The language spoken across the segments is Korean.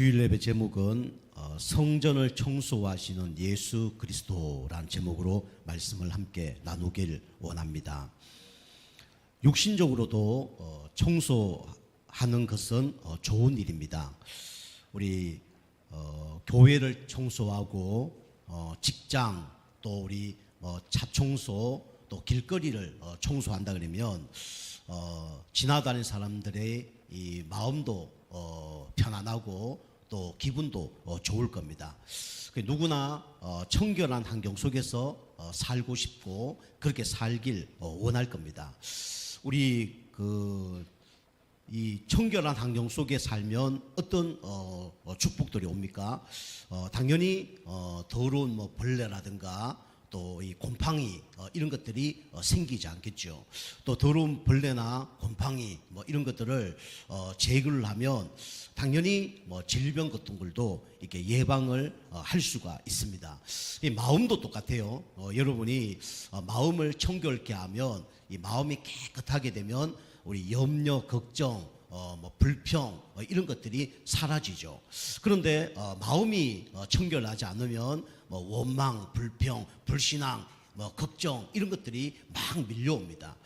주일 예배 제목은 성전을 청소하시는 예수 그리스도라는 제목으로 말씀을 함께 나누길 원합니다. 육신적으로도 청소하는 것은 좋은 일입니다. 우리 교회를 청소하고 직장 또 우리 차 청소 또 길거리를 청소한다 그러면 지나다니는 사람들의 이 마음도 편안하고 또 기분도 좋을 겁니다. 누구나 청결한 환경 속에서 살고 싶고 그렇게 살길 원할 겁니다. 우리 이 청결한 환경 속에 살면 어떤 축복들이 옵니까? 당연히 더러운 벌레라든가 또 이 곰팡이 이런 것들이 생기지 않겠죠. 또 더러운 벌레나 곰팡이 이런 것들을 제거를 하면 당연히 질병 같은 걸도 이렇게 예방을 할 수가 있습니다. 이 마음도 똑같아요. 여러분이 마음을 청결케 하면 이 마음이 깨끗하게 되면 우리 염려, 걱정, 불평 이런 것들이 사라지죠. 그런데 마음이 청결하지 않으면 원망, 불평, 불신앙, 걱정 이런 것들이 막 밀려옵니다.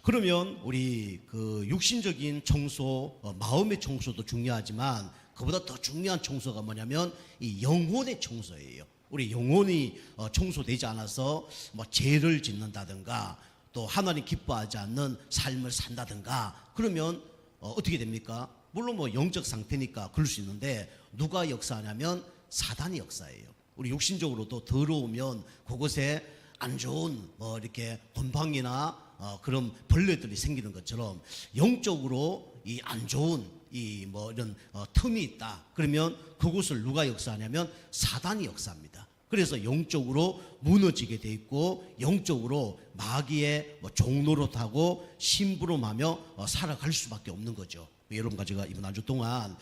그러면 우리 육신적인 청소, 마음의 청소도 중요하지만 그보다 더 중요한 청소가 뭐냐면 이 영혼의 청소예요. 우리 영혼이 청소되지 않아서 죄를 짓는다든가 또 하나님 기뻐하지 않는 삶을 산다든가 그러면 어떻게 됩니까? 물론 영적 상태니까 그럴 수 있는데 누가 역사하냐면 사단이 역사해요. 우리 육신적으로도 더러우면 그곳에 안 좋은 이렇게 곰팡이나 그런 벌레들이 생기는 것처럼 영적으로 이 안 좋은 이런 틈이 있다. 그러면 그곳을 누가 역사하냐면 사단이 역사합니다. 그래서 영적으로 무너지게 돼 있고 영적으로 마귀의 종노릇하고 심부름하며 살아갈 수밖에 없는 거죠. 여러분과 제가 이번 한 주 동안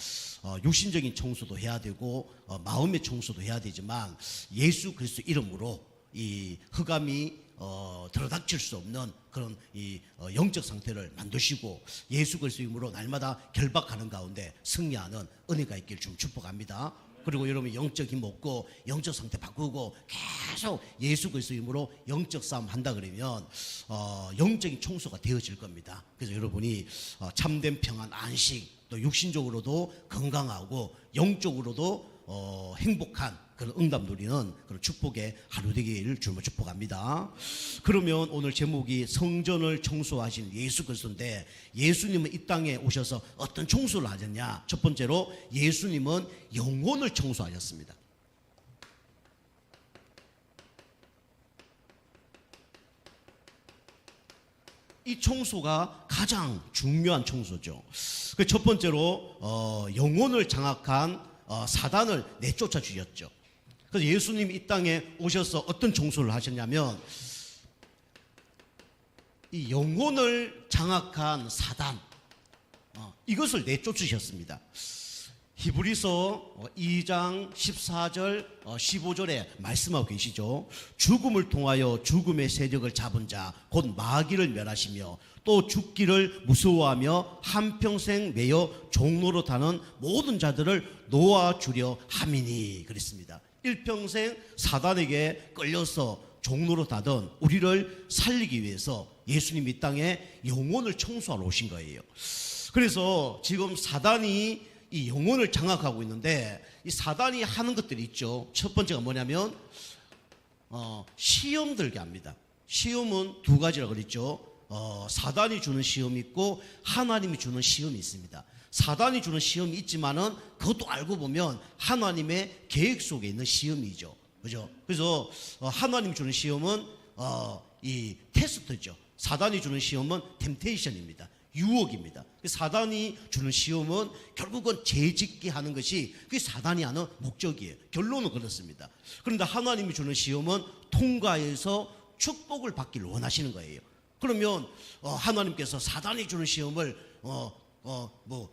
육신적인 청소도 해야 되고 마음의 청소도 해야 되지만 예수 그리스도 이름으로 이 흑암이 들어닥칠 수 없는 그런 이 영적 상태를 만드시고 예수 그리스도 이름으로 날마다 결박하는 가운데 승리하는 은혜가 있길 좀 축복합니다. 그리고 여러분이 영적 힘 얻고 영적 상태 바꾸고 계속 예수 그리스도 이름으로 영적 싸움 한다 그러면 영적인 청소가 되어질 겁니다. 그래서 여러분이 참된 평안, 안식 또 육신적으로도 건강하고 영적으로도 행복한 그런 응답 누리는 그런 축복의 하루 되기를 주로 축복합니다. 그러면 오늘 제목이 성전을 청소하신 예수 그리스도인데 예수님은 이 땅에 오셔서 어떤 청소를 하셨냐? 첫 번째로 예수님은 영혼을 청소하셨습니다. 이 청소가 가장 중요한 청소죠. 첫 번째로 영혼을 장악한 사단을 내쫓아 주셨죠. 그래서 예수님이 이 땅에 오셔서 어떤 청소를 하셨냐면 이 영혼을 장악한 사단 이것을 내쫓으셨습니다. 히브리서 2장 14절 15절에 말씀하고 계시죠. 죽음을 통하여 죽음의 세력을 잡은 자 곧 마귀를 멸하시며 또 죽기를 무서워하며 한평생 매여 종노릇하는 모든 자들을 놓아주려 함이니 그랬습니다. 일평생 사단에게 끌려서 종노릇하던 우리를 살리기 위해서 예수님이 이 땅에 영혼을 청소하러 오신 거예요. 그래서 지금 사단이 이 영혼을 장악하고 있는데 이 사단이 하는 것들이 있죠. 첫 번째가 뭐냐면 시험 들게 합니다. 시험은 두 가지라고 그랬죠. 사단이 주는 시험이 있고 하나님이 주는 시험이 있습니다. 사단이 주는 시험이 있지만은 그것도 알고 보면 하나님의 계획 속에 있는 시험이죠. 그죠? 그래서 하나님이 주는 시험은 이 테스트죠. 사단이 주는 시험은 템테이션입니다. 유혹입니다. 사단이 주는 시험은 결국은 죄짓게 하는 것이 그게 사단이 하는 목적이에요. 결론은 그렇습니다. 그런데 하나님이 주는 시험은 통과해서 축복을 받기를 원하시는 거예요. 그러면 하나님께서 사단이 주는 시험을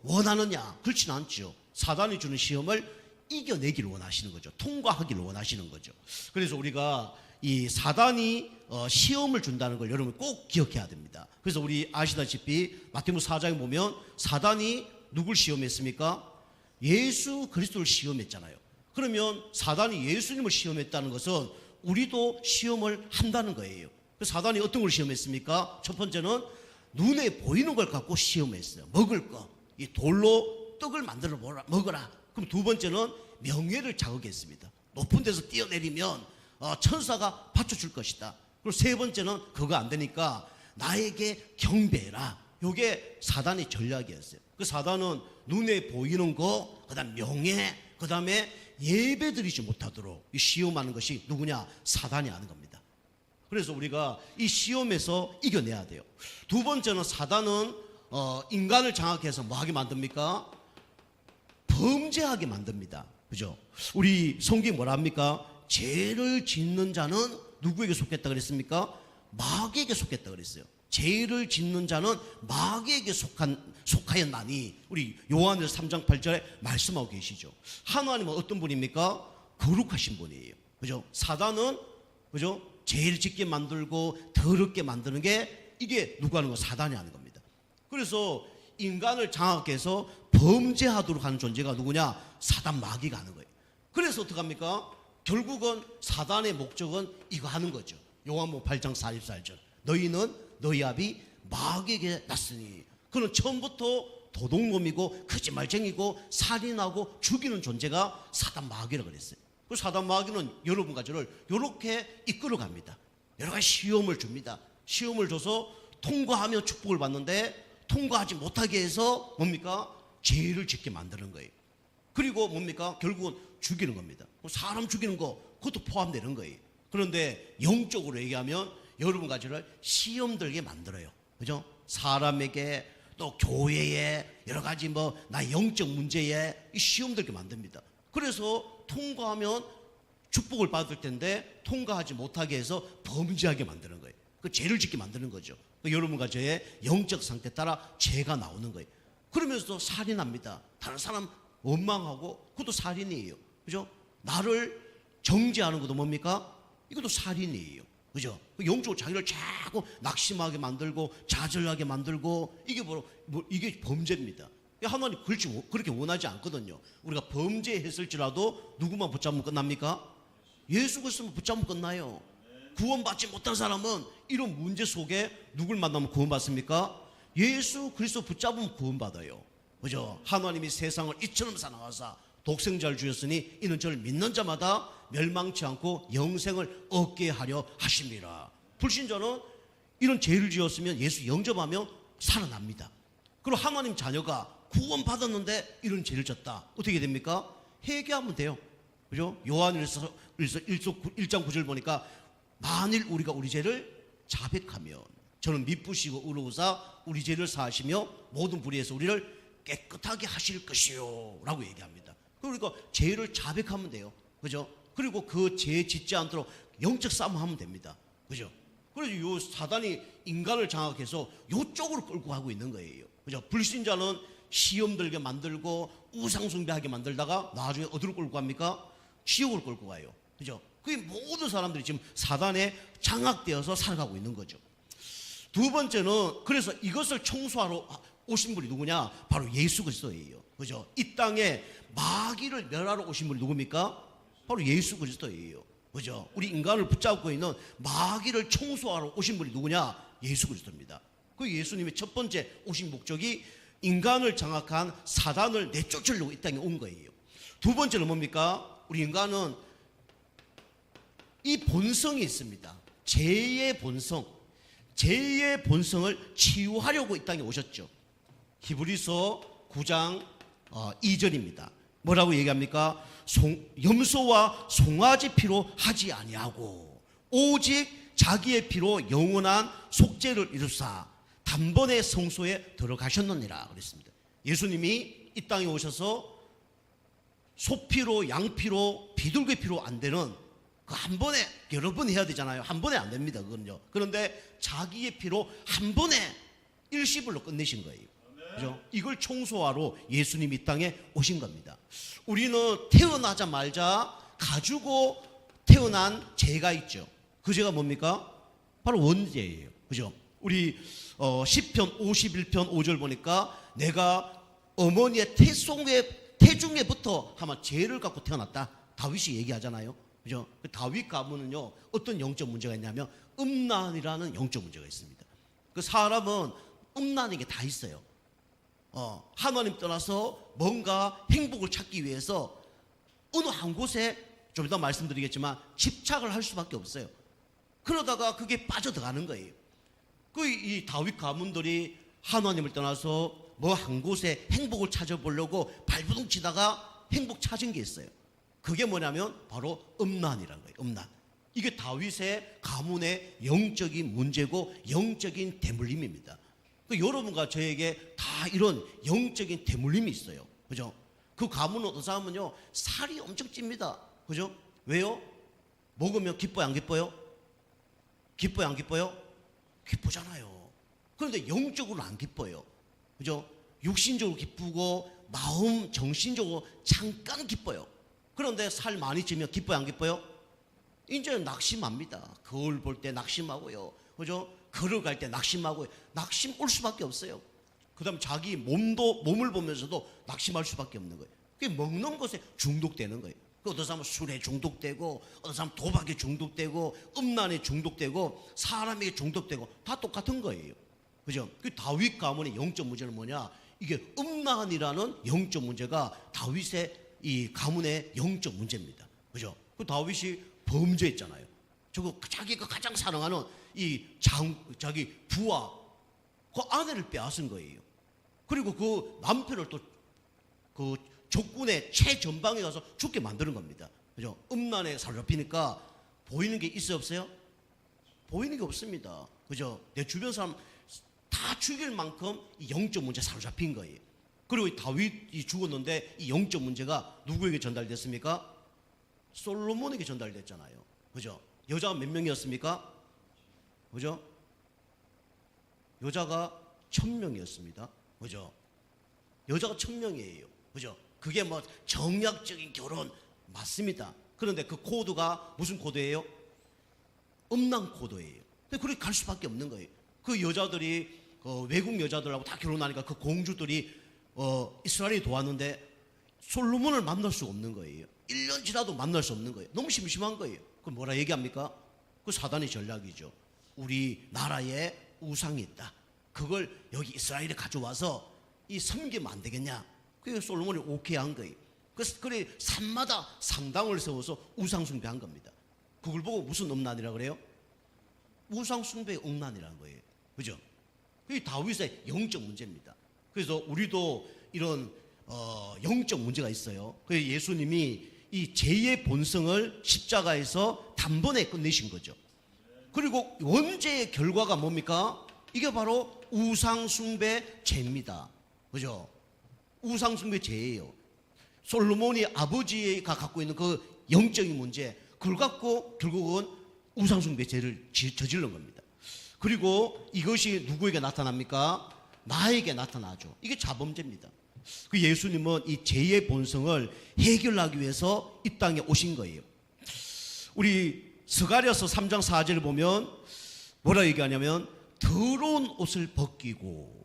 원하느냐? 그렇지는 않죠. 사단이 주는 시험을 이겨내기를 원하시는 거죠. 통과하기를 원하시는 거죠. 그래서 우리가 이 사단이 시험을 준다는 걸 여러분 꼭 기억해야 됩니다. 그래서 우리 아시다시피 마태복음 4장에 보면 사단이 누굴 시험했습니까? 예수 그리스도를 시험했잖아요. 그러면 사단이 예수님을 시험했다는 것은 우리도 시험을 한다는 거예요. 사단이 어떤 걸 시험했습니까? 첫 번째는 눈에 보이는 걸 갖고 시험했어요. 먹을 거, 이 돌로 떡을 만들어 먹어라. 그럼 두 번째는 명예를 자극했습니다. 높은 데서 뛰어내리면 천사가 받쳐줄 것이다. 그리고 세 번째는 그거 안 되니까 나에게 경배해라. 이게 사단의 전략이었어요. 그 사단은 눈에 보이는 거, 그다음 명예, 그다음에 예배드리지 못하도록 이 시험하는 것이 누구냐? 사단이 하는 겁니다. 그래서 우리가 이 시험에서 이겨내야 돼요. 두 번째는 사단은 인간을 장악해서 뭐 하게 만듭니까? 범죄하게 만듭니다. 그죠? 우리 성경이 뭐라 합니까? 죄를 짓는 자는 누구에게 속했다 그랬습니까? 마귀에게 속했다 그랬어요. 죄를 짓는 자는 마귀에게 속하였나니, 우리 요한일서 3장 8절에 말씀하고 계시죠. 하나님은 어떤 분입니까? 거룩하신 분이에요. 그죠? 사단은 그죠? 죄를 짓게 만들고 더럽게 만드는 게 이게 누가 하는 거? 사단이 하는 겁니다. 그래서 인간을 장악해서 범죄하도록 하는 존재가 누구냐? 사단 마귀가 하는 거예요. 그래서 어떡합니까? 결국은 사단의 목적은 이거 하는 거죠. 요한복음 8장 44절. 너희는 너희 아비 마귀에게 났으니. 그는 처음부터 도둑놈이고 거짓말쟁이고 살인하고 죽이는 존재가 사단 마귀라고 그랬어요. 그 사단 마귀는 여러분과 저를 이렇게 이끌어갑니다. 여러 가지 시험을 줍니다. 시험을 줘서 통과하며 축복을 받는데 통과하지 못하게 해서 뭡니까? 죄를 짓게 만드는 거예요. 그리고 뭡니까? 결국은 죽이는 겁니다. 사람 죽이는 거 그것도 포함되는 거예요. 그런데 영적으로 얘기하면 여러분과 저를 시험 들게 만들어요. 그죠? 사람에게 또 교회에 여러 가지 나 영적 문제에 시험 들게 만듭니다. 그래서 통과하면 축복을 받을 텐데 통과하지 못하게 해서 범죄하게 만드는 거예요. 그 죄를 짓게 만드는 거죠. 여러분과 저의 영적 상태 따라 죄가 나오는 거예요. 그러면서 살인합니다. 다른 사람 원망하고 그것도 살인이에요. 그죠? 나를 정죄하는 것도 뭡니까? 이것도 살인이에요. 그죠? 영적으로 자기를 자꾸 낙심하게 만들고 좌절하게 만들고 이게 이게 범죄입니다. 하나님 그렇게 원하지 않거든요. 우리가 범죄했을지라도 누구만 붙잡으면 끝납니까? 예수 그리스도만 붙잡으면 끝나요. 구원받지 못한 사람은 이런 문제 속에 누굴 만나면 구원받습니까? 예수 그리스도 붙잡으면 구원받아요. 그죠? 하나님이 세상을 이처럼 사랑하사 독생자를 주셨으니 이는 저를 믿는 자마다 멸망치 않고 영생을 얻게 하려 하십니다. 불신자는 이런 죄를 지었으면 예수 영접하며 살아납니다. 그리고 하나님 자녀가 구원받았는데 이런 죄를 졌다. 어떻게 됩니까? 회개하면 돼요. 그죠? 요한일서 1장 9절 보니까 만일 우리가 우리 죄를 자백하면 저는 미쁘시고 의로우사 우리 죄를 사하시며 모든 불의에서 우리를 깨끗하게 하실 것이요 라고 얘기합니다. 그러니까 죄를 자백하면 돼요. 그죠? 그리고 그 죄 짓지 않도록 영적 싸움하면 됩니다. 그죠? 그래서 요 사단이 인간을 장악해서 요쪽으로 끌고 가고 있는 거예요. 그죠? 불신자는 시험 들게 만들고 우상숭배하게 만들다가 나중에 어디로 끌고 갑니까? 지옥으로 끌고 가요. 그죠? 그게 모든 사람들이 지금 사단에 장악되어서 살아가고 있는 거죠. 두 번째는 그래서 이것을 청소하러 오신 분이 누구냐? 바로 예수 그리스도예요. 그죠? 이 땅에 마귀를 멸하러 오신 분이 누굽니까? 바로 예수 그리스도예요. 그죠? 우리 인간을 붙잡고 있는 마귀를 청소하러 오신 분이 누구냐? 예수 그리스도입니다. 그 예수님의 첫 번째 오신 목적이 인간을 장악한 사단을 내쫓으려고 이 땅에 온 거예요. 두 번째는 뭡니까? 우리 인간은 이 본성이 있습니다. 죄의 본성. 죄의 본성을 치유하려고 이 땅에 오셨죠. 히브리서 9장 2절입니다. 뭐라고 얘기합니까? 염소와 송아지 피로 하지 아니하고 오직 자기의 피로 영원한 속죄를 이루사 단번에 성소에 들어가셨느니라 그랬습니다. 예수님이 이 땅에 오셔서 소피로 양피로 비둘기 피로 안 되는 그 한 번에 여러 번 해야 되잖아요. 한 번에 안 됩니다. 그건요. 그런데 자기의 피로 한 번에 일시불로 끝내신 거예요. 그죠? 이걸 청소하러 예수님이 이 땅에 오신 겁니다. 우리는 태어나자마자 가지고 태어난 죄가 있죠. 그 죄가 뭡니까? 바로 원죄예요. 그죠? 우리 시편 51편 5절 보니까 내가 어머니의 태송에 태중에부터 아마 죄를 갖고 태어났다. 다윗이 얘기하잖아요. 그죠? 다윗 가문은요, 어떤 영적 문제가 있냐면 음란이라는 영적 문제가 있습니다. 그 사람은 음란인 게 다 있어요. 하나님 떠나서 뭔가 행복을 찾기 위해서 어느 한 곳에 좀 이따 말씀드리겠지만 집착을 할 수밖에 없어요. 그러다가 그게 빠져들어가는 거예요. 이 다윗 가문들이 하나님을 떠나서 뭐 한 곳에 행복을 찾아보려고 발버둥 치다가 행복 찾은 게 있어요. 그게 뭐냐면 바로 음란이라는 거예요. 음란. 이게 다윗의 가문의 영적인 문제고 영적인 대물림입니다. 여러분과 저에게 다 이런 영적인 대물림이 있어요. 그죠? 그 가문은 어떤 사람은요, 살이 엄청 찝니다. 그죠? 왜요? 먹으면 기뻐요, 안 기뻐요? 기뻐요, 안 기뻐요? 기쁘잖아요. 그런데 영적으로 안 기뻐요. 그죠? 육신적으로 기쁘고 마음, 정신적으로 잠깐 기뻐요. 그런데 살 많이 찌면 기뻐요, 안 기뻐요? 이제 낙심합니다. 거울 볼 때 낙심하고요. 그죠? 걸어갈 때 낙심하고요. 낙심 올 수밖에 없어요. 그 다음 자기 몸을 보면서도 낙심할 수밖에 없는 거예요. 그게 먹는 것에 중독되는 거예요. 어떤 사람은 술에 중독되고, 어떤 사람은 도박에 중독되고, 음란에 중독되고, 사람에게 중독되고, 다 똑같은 거예요. 그죠? 그 다윗 가문의 영적 문제는 뭐냐? 이게 음란이라는 영적 문제가 다윗의 이 가문의 영적 문제입니다. 그죠? 그 다윗이 범죄했잖아요. 저거 자기가 가장 사랑하는 자기 부하, 그 아내를 빼앗은 거예요. 그리고 그 남편을 또 그 적군의 최전방에 가서 죽게 만드는 겁니다. 그죠? 음란에 사로잡히니까 보이는 게 있어요, 없어요? 보이는 게 없습니다. 그죠? 내 주변 사람 다 죽일 만큼 이 영적 문제 사로잡힌 거예요. 그리고 다윗이 죽었는데 이 영적 문제가 누구에게 전달됐습니까? 솔로몬에게 전달됐잖아요. 그죠? 여자가 몇 명이었습니까? 그죠? 여자가 1000명이었습니다. 그죠? 여자가 1000명이에요. 그죠? 그게 뭐 정략적인 결혼 맞습니다. 그런데 그 코드가 무슨 코드예요? 음란 코드예요. 그렇게 갈 수밖에 없는 거예요. 그 여자들이 외국 여자들하고 다 결혼하니까 그 공주들이 이스라엘에 도왔는데 솔로몬을 만날 수 없는 거예요. 1년 지나도 만날 수 없는 거예요. 너무 심심한 거예요. 그럼 뭐라 얘기합니까? 그 사단의 전략이죠. 우리 나라에 우상이 있다. 그걸 여기 이스라엘에 가져와서 섬기면 안 되겠냐? 그래서 솔로몬이 오케이 한 거예요. 그래 산마다 상당을 세워서 우상 숭배한 겁니다. 그걸 보고 무슨 음란이라 그래요? 우상 숭배의 음란이라는 거예요. 그죠? 그게 다윗의 영적 문제입니다. 그래서 우리도 이런 영적 문제가 있어요. 그래서 예수님이 이 죄의 본성을 십자가에서 단번에 끝내신 거죠. 그리고 원죄의 결과가 뭡니까? 이게 바로 우상숭배 죄입니다. 그죠? 우상숭배 죄예요. 솔로몬이 아버지가 갖고 있는 그 영적인 문제, 그걸 갖고 결국은 우상숭배 죄를 저지른 겁니다. 그리고 이것이 누구에게 나타납니까? 나에게 나타나죠. 이게 자범죄입니다. 그 예수님은 이 죄의 본성을 해결하기 위해서 이 땅에 오신 거예요. 우리 스가랴서 3장 4절을 보면 뭐라 얘기하냐면 더러운 옷을 벗기고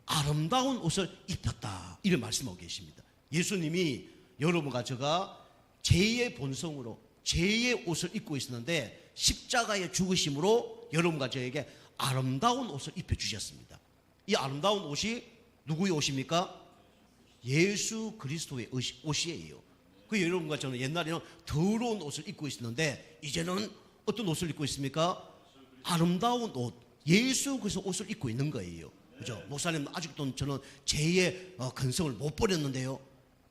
아름다운 옷을 입혔다, 이런 말씀하고 계십니다. 예수님이 여러분과 제가 죄의 본성으로 죄의 옷을 입고 있었는데 십자가의 죽으심으로 여러분과 저에게 아름다운 옷을 입혀주셨습니다. 이 아름다운 옷이 누구의 옷입니까? 예수 그리스도의 옷이에요. 그 여러분과 저는 옛날에는 더러운 옷을 입고 있었는데 이제는 어떤 옷을 입고 있습니까? 아름다운 옷, 예수 그리스도 옷을 입고 있는 거예요. 그죠? 목사님, 아직도 저는 죄의 근성을 못 버렸는데요.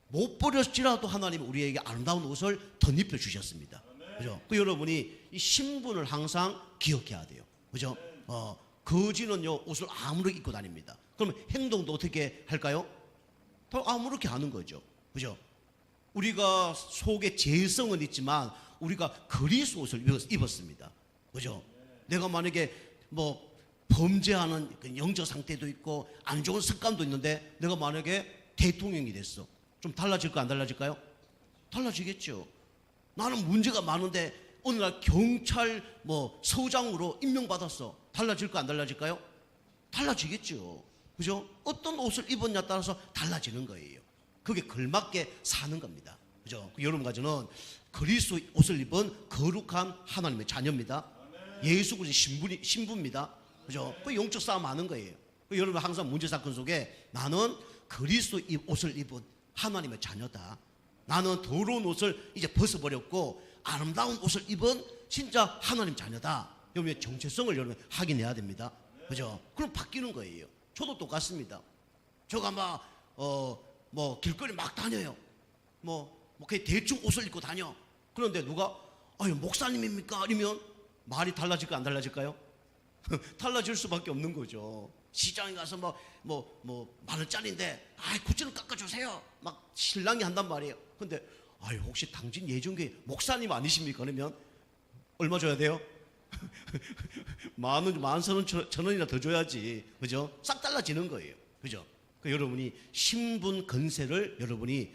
못 버렸지라도 하나님은 우리에게 아름다운 옷을 덧입혀 주셨습니다. 그죠? 그 여러분이 이 신분을 항상 기억해야 돼요. 그죠? 거지는요, 옷을 아무렇게 입고 다닙니다. 그러면 행동도 어떻게 할까요? 다 아무렇게 하는 거죠. 그죠? 우리가 속에 죄성은 있지만 우리가 그리스도 옷을 입었습니다. 그죠? 내가 만약에 뭐 범죄하는 영적 상태도 있고 안 좋은 습관도 있는데 내가 만약에 대통령이 됐어. 좀 달라질까 안 달라질까요? 달라지겠죠. 나는 문제가 많은데 어느 날 경찰 서장으로 임명받았어. 달라질까 안 달라질까요? 달라지겠죠. 그죠? 어떤 옷을 입었냐에 따라서 달라지는 거예요. 그게 걸맞게 사는 겁니다. 그죠? 여러분과 저는 그리스도 옷을 입은 거룩한 하나님의 자녀입니다. 예수 그리스도의 신부입니다. 그죠? 그 영적 싸움 하는 거예요. 여러분 항상 문제 사건 속에 나는 그리스도 옷을 입은 하나님의 자녀다. 나는 더러운 옷을 이제 벗어버렸고 아름다운 옷을 입은 진짜 하나님 자녀다. 여러분의 정체성을 여러분 확인해야 됩니다. 그죠? 그럼 바뀌는 거예요. 저도 똑같습니다. 저가 뭐 길거리 막 다녀요. 그냥 대충 옷을 입고 다녀. 그런데 누가 아유 목사님입니까? 아니면 말이 달라질까 안 달라질까요? 달라질 수밖에 없는 거죠. 시장에 가서 만 원짜리인데 아이 9,000원 깎아주세요. 막 신랑이 한단 말이에요. 근데 아유 혹시 당신 예전교회 목사님 아니십니까? 그러면 얼마 줘야 돼요? 만 원, 10,000원, 1,000원이나 더 줘야지. 그죠? 싹 달라지는 거예요. 그죠? 여러분이 신분 건세를 여러분이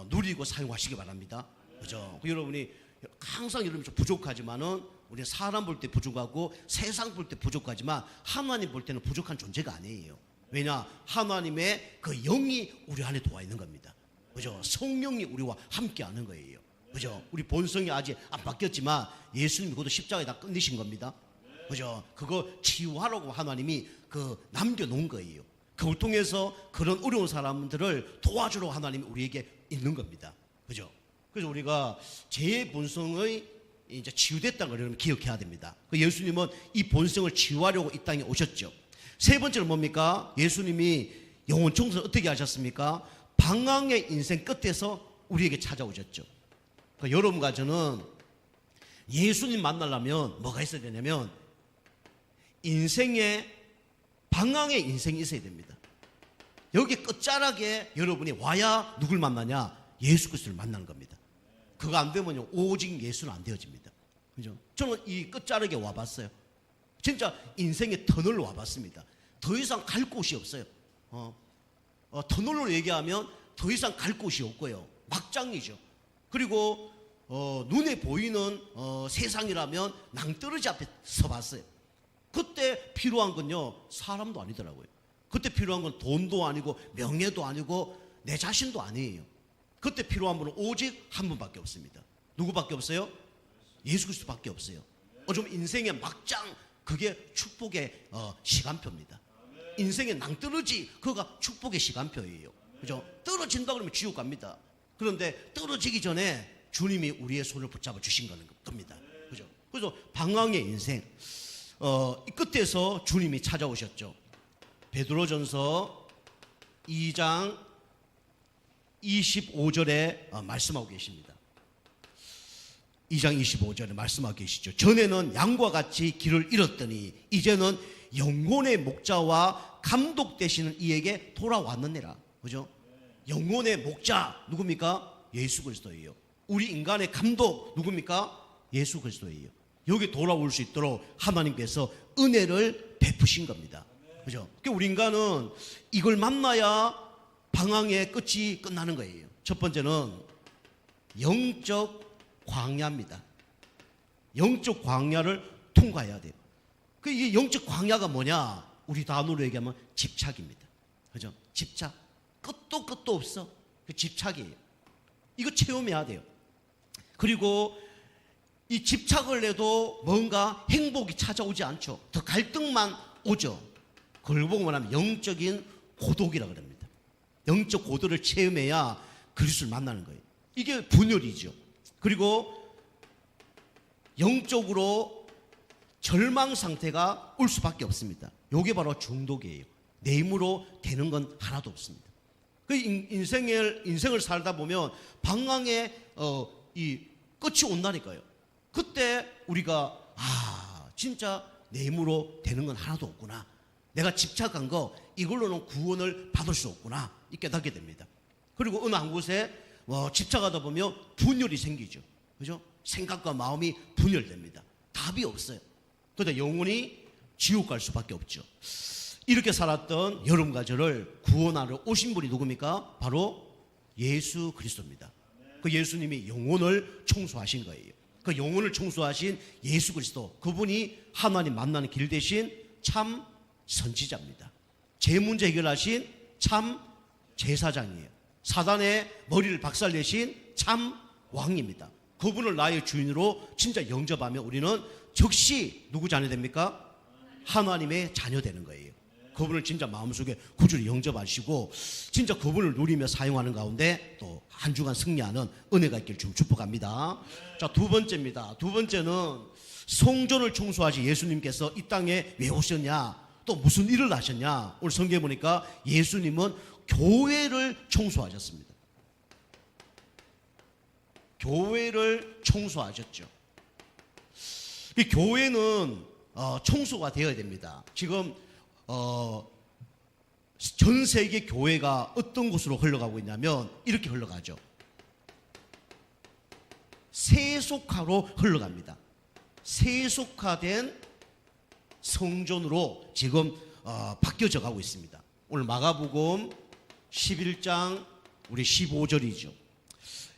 누리고 사용하시기 바랍니다. 그죠? 여러분이 항상 여러분 좀 부족하지만은 우리 사람 볼 때 부족하고 세상 볼 때 부족하지만 하나님 볼 때는 부족한 존재가 아니에요. 왜냐? 하나님의 그 영이 우리 안에 도와 있는 겁니다. 그죠? 성령이 우리와 함께 하는 거예요. 그죠? 우리 본성이 아직 안 바뀌었지만 예수님이 그것도 십자가에 다 끝내신 겁니다. 그죠? 그거 치유하라고 하나님이 남겨놓은 거예요. 그걸 통해서 그런 어려운 사람들을 도와주러 하나님이 우리에게 있는 겁니다. 그죠? 그래서 우리가 제 본성의 이제 치유됐다는 걸 여러분 기억해야 됩니다. 예수님은 이 본성을 치유하려고 이 땅에 오셨죠. 세 번째는 뭡니까? 예수님이 영혼 청소를 어떻게 하셨습니까? 방황의 인생 끝에서 우리에게 찾아오셨죠. 여러분과 저는 예수님 만나려면 뭐가 있어야 되냐면 방황의 인생이 있어야 됩니다. 여기 끝자락에 여러분이 와야 누굴 만나냐? 예수 그리스도를 만나는 겁니다. 그거 안 되면요 오직 예수는 안 되어집니다. 그죠? 저는 이 끝자락에 와봤어요. 진짜 인생의 터널로 와봤습니다. 더 이상 갈 곳이 없어요. 터널로 얘기하면 더 이상 갈 곳이 없고요. 막장이죠. 그리고 눈에 보이는 세상이라면 낭떠러지 앞에 서봤어요. 그때 필요한 건요 사람도 아니더라고요. 그때 필요한 건 돈도 아니고 명예도 아니고 내 자신도 아니에요. 그때 필요한 분은 오직 한 분밖에 없습니다. 누구밖에 없어요? 예수 그리스도밖에 없어요. 좀 인생의 막장 그게 축복의 시간표입니다. 인생의 낭떠러지 그거가 축복의 시간표예요. 그죠? 떨어진다 그러면 지옥 갑니다. 그런데 떨어지기 전에 주님이 우리의 손을 붙잡아 주신 겁니다. 그죠? 그래서 방황의 인생 이 끝에서 주님이 찾아오셨죠. 베드로전서 2장 25절에 말씀하고 계십니다. 2장 25절에 말씀하고 계시죠. 전에는 양과 같이 길을 잃었더니 이제는 영혼의 목자와 감독 되시는 이에게 돌아왔느니라. 그죠? 영혼의 목자 누굽니까? 예수 그리스도예요. 우리 인간의 감독 누굽니까? 예수 그리스도예요. 여기 돌아올 수 있도록 하나님께서 은혜를 베푸신 겁니다. 그죠? 우리 인간은 이걸 만나야 방황의 끝이 끝나는 거예요. 첫 번째는 영적 광야입니다. 영적 광야를 통과해야 돼요. 이 영적 광야가 뭐냐? 우리 단어로 얘기하면 집착입니다. 그죠? 집착. 끝도 없어. 그 집착이에요. 이거 체험해야 돼요. 그리고 이 집착을 해도 뭔가 행복이 찾아오지 않죠. 더 갈등만 오죠. 그걸 보고 말하면 영적인 고독이라고 합니다. 영적 고독을 체험해야 그리스도를 만나는 거예요. 이게 분열이죠. 그리고 영적으로 절망 상태가 올 수밖에 없습니다. 이게 바로 중독이에요. 내 힘으로 되는 건 하나도 없습니다. 그 인생을 살다 보면 방황의 이 끝이 온다니까요. 그때 우리가 진짜 내 힘으로 되는 건 하나도 없구나. 내가 집착한 거 이걸로는 구원을 받을 수 없구나. 이 깨닫게 됩니다. 그리고 어느 한 곳에 집착하다 보면 분열이 생기죠. 그죠? 생각과 마음이 분열됩니다. 답이 없어요. 그러다 영혼이 지옥 갈 수밖에 없죠. 이렇게 살았던 여러분과 저를 구원하러 오신 분이 누굽니까? 바로 예수 그리스도입니다. 그 예수님이 영혼을 청소하신 거예요. 그 영혼을 청소하신 예수 그리스도, 그분이 하나님 만나는 길 대신 참 선지자입니다. 제 문제 해결하신 참 제사장이에요. 사단의 머리를 박살내신 참 왕입니다. 그분을 나의 주인으로 진짜 영접하면 우리는 즉시 누구 자녀 됩니까? 하나님의 자녀 되는 거예요. 그분을 진짜 마음속에 구주로 영접하시고 진짜 그분을 누리며 사용하는 가운데 또 한 주간 승리하는 은혜가 있길 좀 축복합니다. 자, 두 번째입니다. 두 번째는 성전을 청소하시 예수님께서 이 땅에 왜 오셨냐, 또 무슨 일을 하셨냐. 오늘 성경에 보니까 예수님은 교회를 청소하셨습니다. 교회를 청소하셨죠. 이 교회는 청소가 되어야 됩니다. 지금 전 세계 교회가 어떤 곳으로 흘러가고 있냐면 이렇게 흘러가죠. 세속화로 흘러갑니다. 세속화된 성전으로 지금 바뀌어져 가고 있습니다. 오늘 마가복음 11장 우리 15절이죠.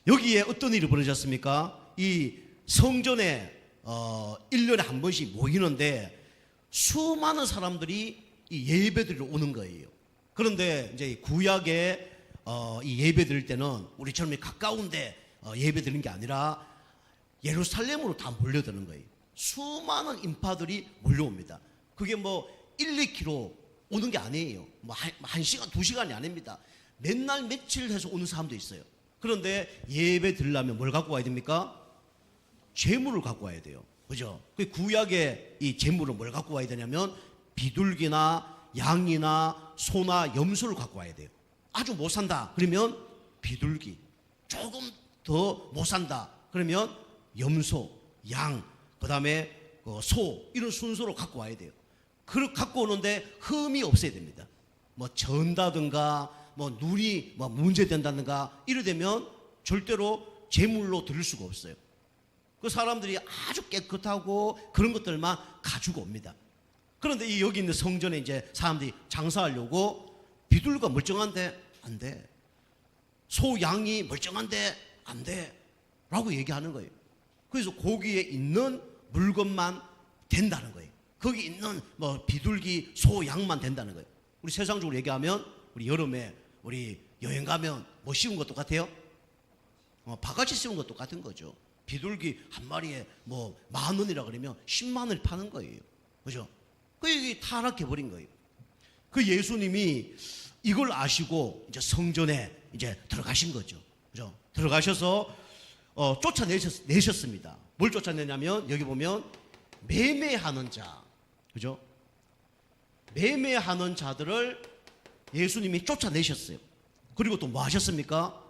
여기에 어떤 일이 벌어졌습니까? 이 성전에 1년에 한 번씩 모이는데 수많은 사람들이 이 예배드리러 오는 거예요. 그런데 이제 구약에 이 예배 드릴 때는 우리처럼 가까운데 예배 드리는 게 아니라 예루살렘으로 다 몰려드는 거예요. 수많은 인파들이 몰려옵니다. 그게 뭐 1, 2km 오는 게 아니에요. 뭐 1시간, 2시간이 아닙니다. 맨날 며칠 해서 오는 사람도 있어요. 그런데 예배 드리려면 뭘 갖고 와야 됩니까? 재물을 갖고 와야 돼요. 그죠? 그 구약의 이 재물을 뭘 갖고 와야 되냐면 비둘기나 양이나 소나 염소를 갖고 와야 돼요. 아주 못 산다 그러면 비둘기, 조금 더 못 산다 그러면 염소, 양, 그 다음에 소, 이런 순서로 갖고 와야 돼요. 그걸 갖고 오는데 흠이 없어야 됩니다. 뭐 전다든가 뭐 눈이 뭐 문제된다든가 이래 되면 절대로 제물로 드릴 수가 없어요. 그 사람들이 아주 깨끗하고 그런 것들만 가지고 옵니다. 그런데 여기 있는 성전에 이제 사람들이 장사하려고 비둘기가 멀쩡한데 안 돼. 소, 양이 멀쩡한데 안 돼. 라고 얘기하는 거예요. 그래서 거기에 있는 물건만 된다는 거예요. 거기 있는 뭐 비둘기, 소, 양만 된다는 거예요. 우리 세상적으로 얘기하면 우리 여름에 우리 여행 가면 뭐 씌운 것 똑같아요? 바가지 씌운 것 똑같은 거죠. 비둘기 한 마리에 뭐 10,000원이라 그러면 10만 원을 파는 거예요. 그죠? 그게 타락해버린 거예요. 그 예수님이 이걸 아시고 이제 성전에 이제 들어가신 거죠. 그죠? 들어가셔서 쫓아내셨습니다. 뭘 쫓아내냐면 여기 보면 매매하는 자. 그죠? 매매하는 자들을 예수님이 쫓아내셨어요. 그리고 또 뭐 하셨습니까?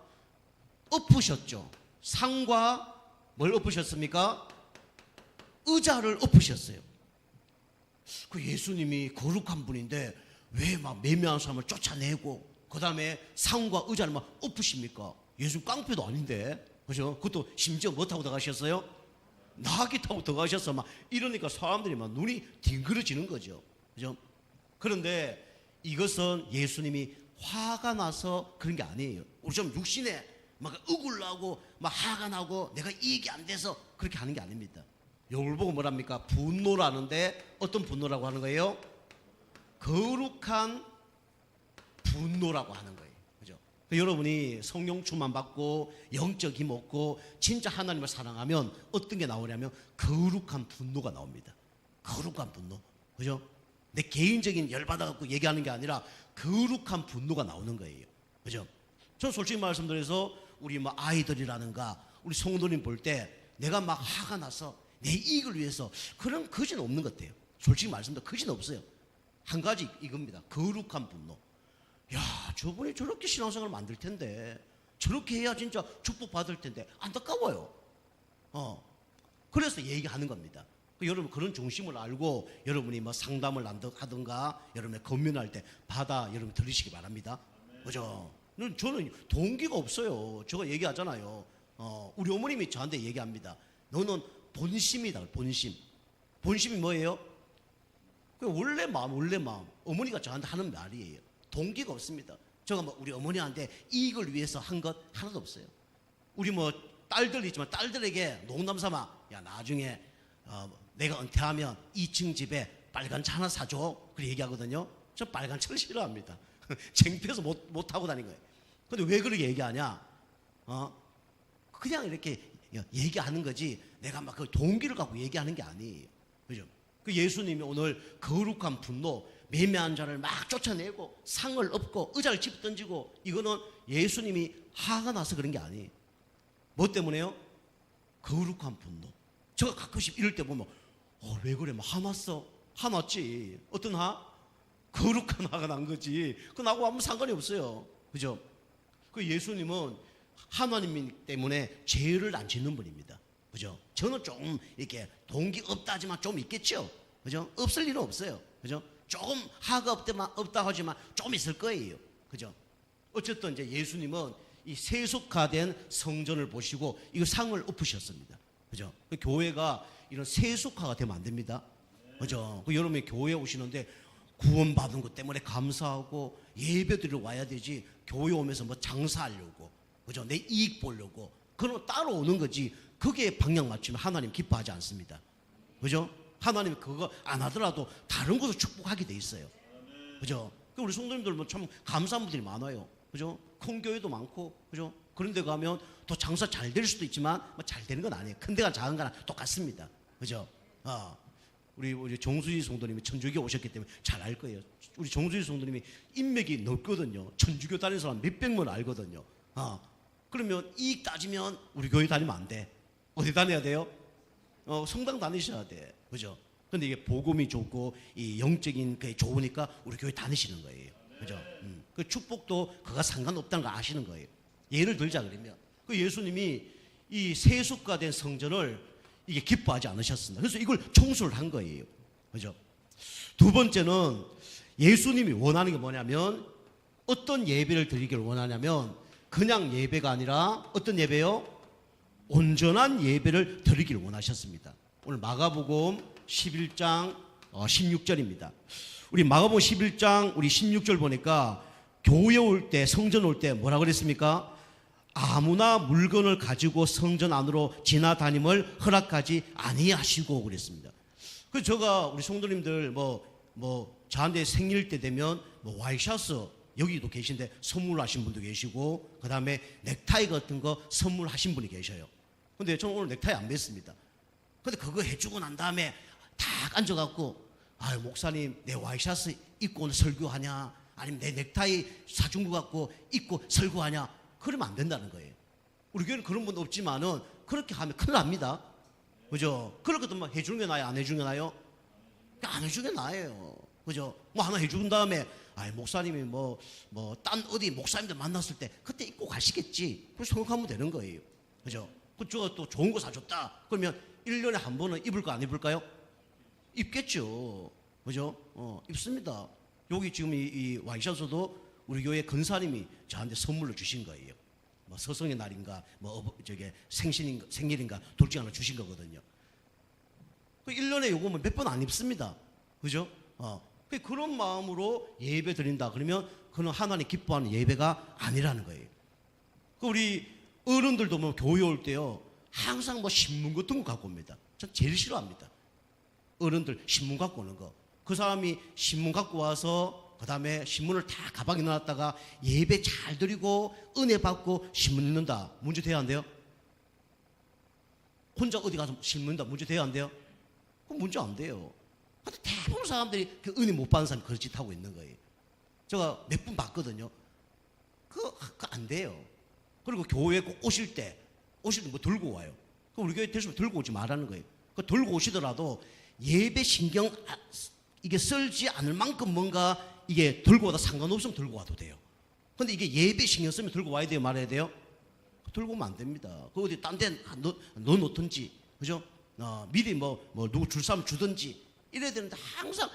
엎으셨죠. 상과 뭘 엎으셨습니까? 의자를 엎으셨어요. 그 예수님이 거룩한 분인데 왜 막 매매하는 사람을 쫓아내고 그 다음에 상과 의자를 막 엎으십니까? 예수님 깡패도 아닌데, 그죠? 그것도 심지어 뭐 타고 들어가셨어요? 나귀 타고 들어가셔서 막 이러니까 사람들이 막 눈이 뒹그러지는 거죠. 그죠? 그런데 이것은 예수님이 화가 나서 그런 게 아니에요. 우리 좀 육신에 막 억울하고 막 화가 나고 내가 이익이 안 돼서 그렇게 하는 게 아닙니다. 이걸 보고 뭐랍니까? 분노라는데 어떤 분노라고 하는 거예요? 거룩한 분노라고 하는 거예요. 그죠? 여러분이 성령 충만 받고 영적 힘 얻고 진짜 하나님을 사랑하면 어떤 게 나오냐면 거룩한 분노가 나옵니다. 거룩한 분노. 그죠? 내 개인적인 열받아갖고 얘기하는 게 아니라 거룩한 분노가 나오는 거예요. 그죠? 저 솔직히 말씀드려서 우리 뭐 아이들이라는가 우리 성도님 볼 때 내가 막 화가 나서 내 이익을 위해서 그런 거지는 없는 것 같아요. 솔직히 말씀드려 거지는 없어요. 한 가지 이겁니다. 거룩한 분노. 야, 저분이 저렇게 신앙생활을 만들 텐데 저렇게 해야 진짜 축복받을 텐데 안타까워요. 그래서 얘기하는 겁니다. 여러분 그런 중심을 알고 여러분이 뭐 상담을 하든가 여러분의 검문할 때 받아 여러분 들으시기 바랍니다. 그죠? 저는 동기가 없어요. 제가 얘기하잖아요. 우리 어머님이 저한테 얘기합니다. 너는 본심이다. 본심. 본심이 뭐예요? 원래 마음, 원래 마음. 어머니가 저한테 하는 말이에요. 동기가 없습니다. 제가 뭐 우리 어머니한테 이익을 위해서 한 것 하나도 없어요. 우리 뭐 딸들 있지만 딸들에게 농담삼아 야 나중에 내가 은퇴하면 2층 집에 빨간 차 하나 사줘. 그렇게 얘기하거든요. 저 빨간 차를 싫어합니다. 창피해서 못 타고 다닌 거예요. 근데 왜 그렇게 얘기하냐? 그냥 이렇게 얘기하는 거지 내가 막 그 동기를 갖고 얘기하는 게 아니에요. 그죠? 그 예수님이 오늘 거룩한 분노, 매매한 자를 막 쫓아내고 상을 엎고 의자를 집어던지고, 이거는 예수님이 화가 나서 그런 게 아니에요. 뭐 때문에요? 거룩한 분노. 제가 가끔씩 이럴 때 보면 왜 그래? 막 화났어? 화났지. 어떤 화? 거룩한 화가 난 거지. 그 나하고 아무 상관이 없어요. 그죠? 그 예수님은 하나님 때문에 죄를 안 짓는 분입니다. 그죠? 저는 좀 이렇게 동기 없다 하지만 좀 있겠죠. 그죠? 없을 일은 없어요. 그죠? 조금 화가 없다 하지만 좀 있을 거예요. 그죠? 어쨌든 이제 예수님은 이 세속화된 성전을 보시고 이거 상을 엎으셨습니다. 그죠? 그 교회가 이런 세속화가 되면 안 됩니다. 그죠? 그 여러분이 교회에 오시는데 구원받은 것 때문에 감사하고 예배드리러 와야 되지, 교회 오면서 뭐 장사하려고, 그죠? 내 이익 보려고, 그건 따로 오는 거지. 그게 방향 맞추면 하나님 기뻐하지 않습니다. 그죠? 하나님 그거 안 하더라도 다른 것을 축복하게 돼 있어요. 그죠? 우리 성도님들 뭐 참 감사한 분들이 많아요. 그죠? 큰 교회도 많고, 그죠? 그런 데 가면 또 장사 잘 될 수도 있지만 뭐 잘 되는 건 아니에요. 큰 데가 작은 거랑 똑같습니다. 그죠? 우리 정수지 성도님이 천주교 오셨기 때문에 잘 알 거예요. 우리 정수지 성도님이 인맥이 넓거든요. 천주교 다니는 사람 몇백 명 알거든요. 그러면 이익 따지면 우리 교회 다니면 안 돼. 어디 다녀야 돼요? 성당 다니셔야 돼. 그죠? 근데 이게 복음이 좋고 이 영적인 게 좋으니까 우리 교회 다니시는 거예요. 그죠? 그 축복도 그가 상관없다는 거 아시는 거예요. 예를 들자 그러면 그 예수님이 이 세속화된 성전을 이게 기뻐하지 않으셨습니다. 그래서 이걸 청소를 한 거예요. 그죠? 두 번째는 예수님이 원하는 게 뭐냐면, 어떤 예배를 드리기를 원하냐면 그냥 예배가 아니라 어떤 예배요? 온전한 예배를 드리기를 원하셨습니다. 오늘 마가복음 11장 16절입니다. 우리 마가복음 11장 우리 16절 보니까 교회 올 때, 성전 올 때 뭐라 그랬습니까? 아무나 물건을 가지고 성전 안으로 지나다님을 허락하지 아니하시고 그랬습니다. 그래서 제가 우리 성도님들 저한테 생일 때 되면 와이셔츠 여기도 계신데 선물하신 분도 계시고, 그 다음에 넥타이 같은 거 선물하신 분이 계셔요. 근데 저는 오늘 넥타이 안 맸습니다. 근데 그거 해주고 난 다음에 딱 앉아갖고, 목사님 내 와이셔츠 입고 오늘 설교하냐, 아니면 내 넥타이 사준 거 갖고 입고 설교하냐, 그러면 안 된다는 거예요. 우리 교회는 그런 분 없지만은 그렇게 하면 큰일 납니다. 그죠? 그렇거든 뭐 해주는 게 나아요, 안 해주는 게 나아요? 안 해주는 게 나아요. 그죠? 뭐 하나 해준 다음에 목사님이 딴 어디 목사님들 만났을 때 그때 입고 가시겠지, 그렇게 생각하면 되는 거예요. 그죠? 그쪽가 또 좋은 거 사줬다 그러면 1년에 한 번은 입을 거 안 입을까요? 입겠죠. 그죠? 입습니다. 여기 지금 이 와이셔츠도 우리 교회 근사님이 저한테 선물로 주신 거예요. 서성의 날인가 생일인가 둘 중 하나 주신 거거든요. 1년에 요거 몇 번 안 입습니다. 그죠? 그런 마음으로 예배 드린다 그러면 그는 하나님 기뻐하는 예배가 아니라는 거예요. 우리 어른들도 교회 올 때요 항상 신문 같은 거 갖고 옵니다. 전 제일 싫어합니다. 어른들 신문 갖고 오는 거. 그 사람이 신문 갖고 와서 그 다음에 신문을 다 가방에 넣었다가 예배 잘 드리고 은혜 받고 신문 읽는다. 문제 돼야 안 돼요? 혼자 어디 가서 신문 읽는다. 문제 돼야 안 돼요? 그럼 문제 안 돼요. 근데 대부분 사람들이 그 은혜 못 받는 사람이 그런 짓 하고 있는 거예요. 제가 몇 분 봤거든요. 그거 안 돼요. 그리고 교회 꼭 오실 때 뭐 들고 와요. 우리 교회 대신 들고 오지 말라는 거예요. 그 들고 오시더라도 예배 신경 이게 쓸지 않을 만큼 뭔가 이게 들고 와도 상관없으면 들고 와도 돼요. 근데 이게 예배 신경 쓰면 들고 와야 돼요, 말아야 돼요? 들고 오면 안 됩니다. 그 어디 딴 데 넣어 놓든지, 그죠? 미리 누구 줄 사람 주든지 이래야 되는데 항상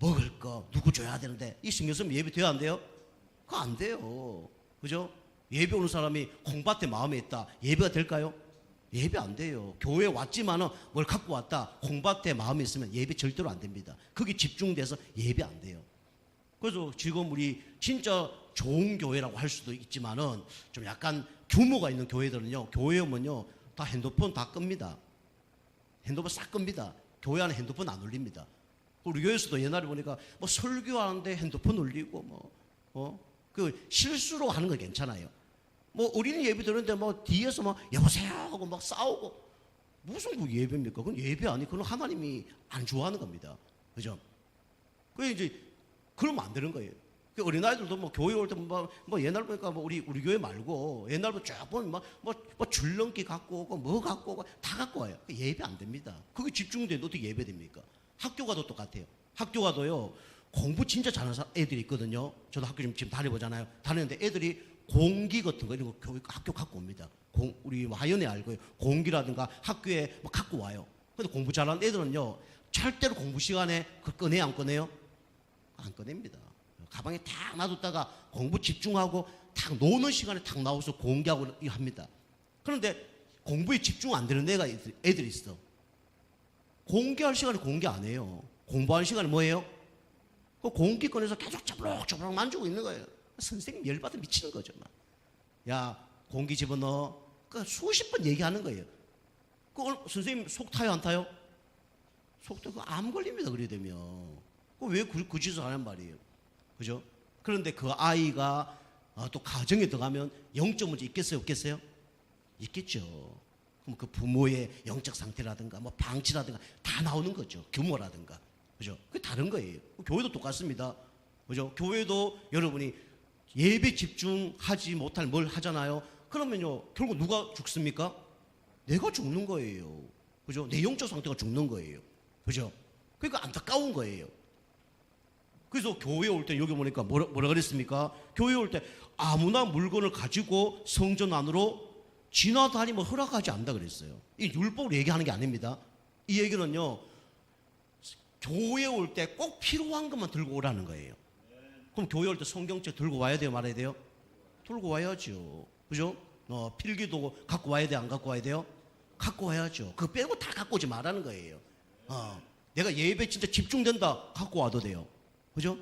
먹을 거 누구 줘야 되는데 이 신경 쓰면 예배 돼야 안 돼요? 그거 안 돼요. 그죠? 예배 오는 사람이 콩밭에 마음에 있다. 예배가 될까요? 예배 안 돼요. 교회에 왔지만은 뭘 갖고 왔다. 콩밭에 마음에 있으면 예배 절대로 안 됩니다. 거기 집중돼서 예배 안 돼요. 그래서 지금 우리 진짜 좋은 교회라고 할 수도 있지만은 좀 약간 규모가 있는 교회들은요, 교회 오면요 다 핸드폰 다 끕니다. 핸드폰 싹 끕니다. 교회 안에 핸드폰 안 올립니다. 우리 교회에서도 옛날에 보니까 설교하는데 핸드폰 올리고 그 실수로 하는 건 괜찮아요. 뭐 어린이 예배 드는데 뭐 뒤에서 막 여보세요 하고 막 싸우고 무슨 그 예배입니까? 그건 예배 아니, 그건 하나님이 안 좋아하는 겁니다. 그죠? 그 이제 그러면 안 되는 거예요. 그 어린아이들도 뭐 교회 올 때 뭐 옛날 보니까 뭐 우리 교회 말고 옛날 쭉 보면 뭐 줄넘기 갖고 오고 뭐 갖고 오고 다 갖고 와요. 예배 안 됩니다. 그게 집중되는데 어떻게 예배 됩니까? 학교 가도 똑같아요. 학교 가도요, 공부 진짜 잘하는 애들이 있거든요. 저도 학교 지금 다녀보잖아요. 다니는데 애들이 공기 같은 거 이런 거 교육 학교 갖고 옵니다. 우리 화연에 알고요. 공기라든가 학교에 뭐 갖고 와요. 근데 공부 잘하는 애들은요, 절대로 공부 시간에 그 꺼내요, 안 꺼내요? 안 꺼냅니다. 가방에 탁 놔뒀다가 공부 집중하고 탁 노는 시간에 탁 나와서 공개하고 합니다. 그런데 공부에 집중 안 되는 애들이 있어. 공개할 시간에 공개 안 해요. 공부하는 시간에 뭐예요? 그 공기 꺼내서 계속 쪼블럭쪼블럭 만지고 있는 거예요. 선생님 열받아 미치는 거죠. 막. 야, 공기 집어넣어. 그 수십 번 얘기하는 거예요. 선생님 속 타요, 안 타요? 속 타고 암 걸립니다. 그래 되면. 왜 그 짓을 하는 말이에요? 그죠? 그런데 그 아이가 또 가정에 들어가면 영적 문제 있겠어요, 없겠어요? 있겠죠. 그럼 그 부모의 영적 상태라든가 뭐 방치라든가 다 나오는 거죠. 규모라든가. 그죠? 그게 다른 거예요. 교회도 똑같습니다. 그죠? 교회도 여러분이 예배 집중하지 못할 뭘 하잖아요. 그러면요, 결국 누가 죽습니까? 내가 죽는 거예요. 그죠? 내 영적 상태가 죽는 거예요. 그죠? 그러니까 안타까운 거예요. 그래서 교회에 올 때 여기 보니까 뭐라 그랬습니까? 교회에 올 때 아무나 물건을 가지고 성전 안으로 지나다니면 허락하지 않는다 그랬어요. 이 율법으로 얘기하는 게 아닙니다. 이 얘기는요, 교회에 올 때 꼭 필요한 것만 들고 오라는 거예요. 그럼 교회 올 때 성경책 들고 와야 돼요, 말아야 돼요? 들고 와야죠. 그죠? 필기도 갖고 와야 돼요, 안 갖고 와야 돼요? 갖고 와야죠. 그거 빼고 다 갖고 오지 말라는 거예요. 내가 예배 진짜 집중된다, 갖고 와도 돼요. 그죠?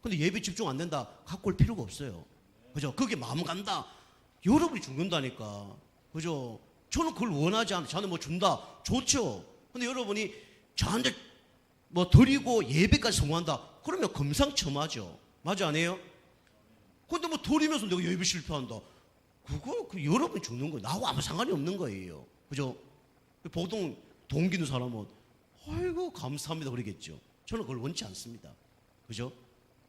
근데 예배 집중 안 된다, 갖고 올 필요가 없어요. 그죠? 그게 마음 간다, 여러분이 죽는다니까. 그죠? 저는 그걸 원하지 않아요. 저는 뭐 준다, 좋죠. 근데 여러분이 저한테 뭐 드리고 예배까지 성공한다, 그러면 금상첨화죠. 맞아, 아니에요? 근데 뭐 드리면서 내가 예배 실패한다, 그거 여러분이 죽는 거예요. 나하고 아무 상관이 없는 거예요. 그죠? 보통 돈 기는 사람은 아이고 감사합니다 그러겠죠. 저는 그걸 원치 않습니다. 그죠?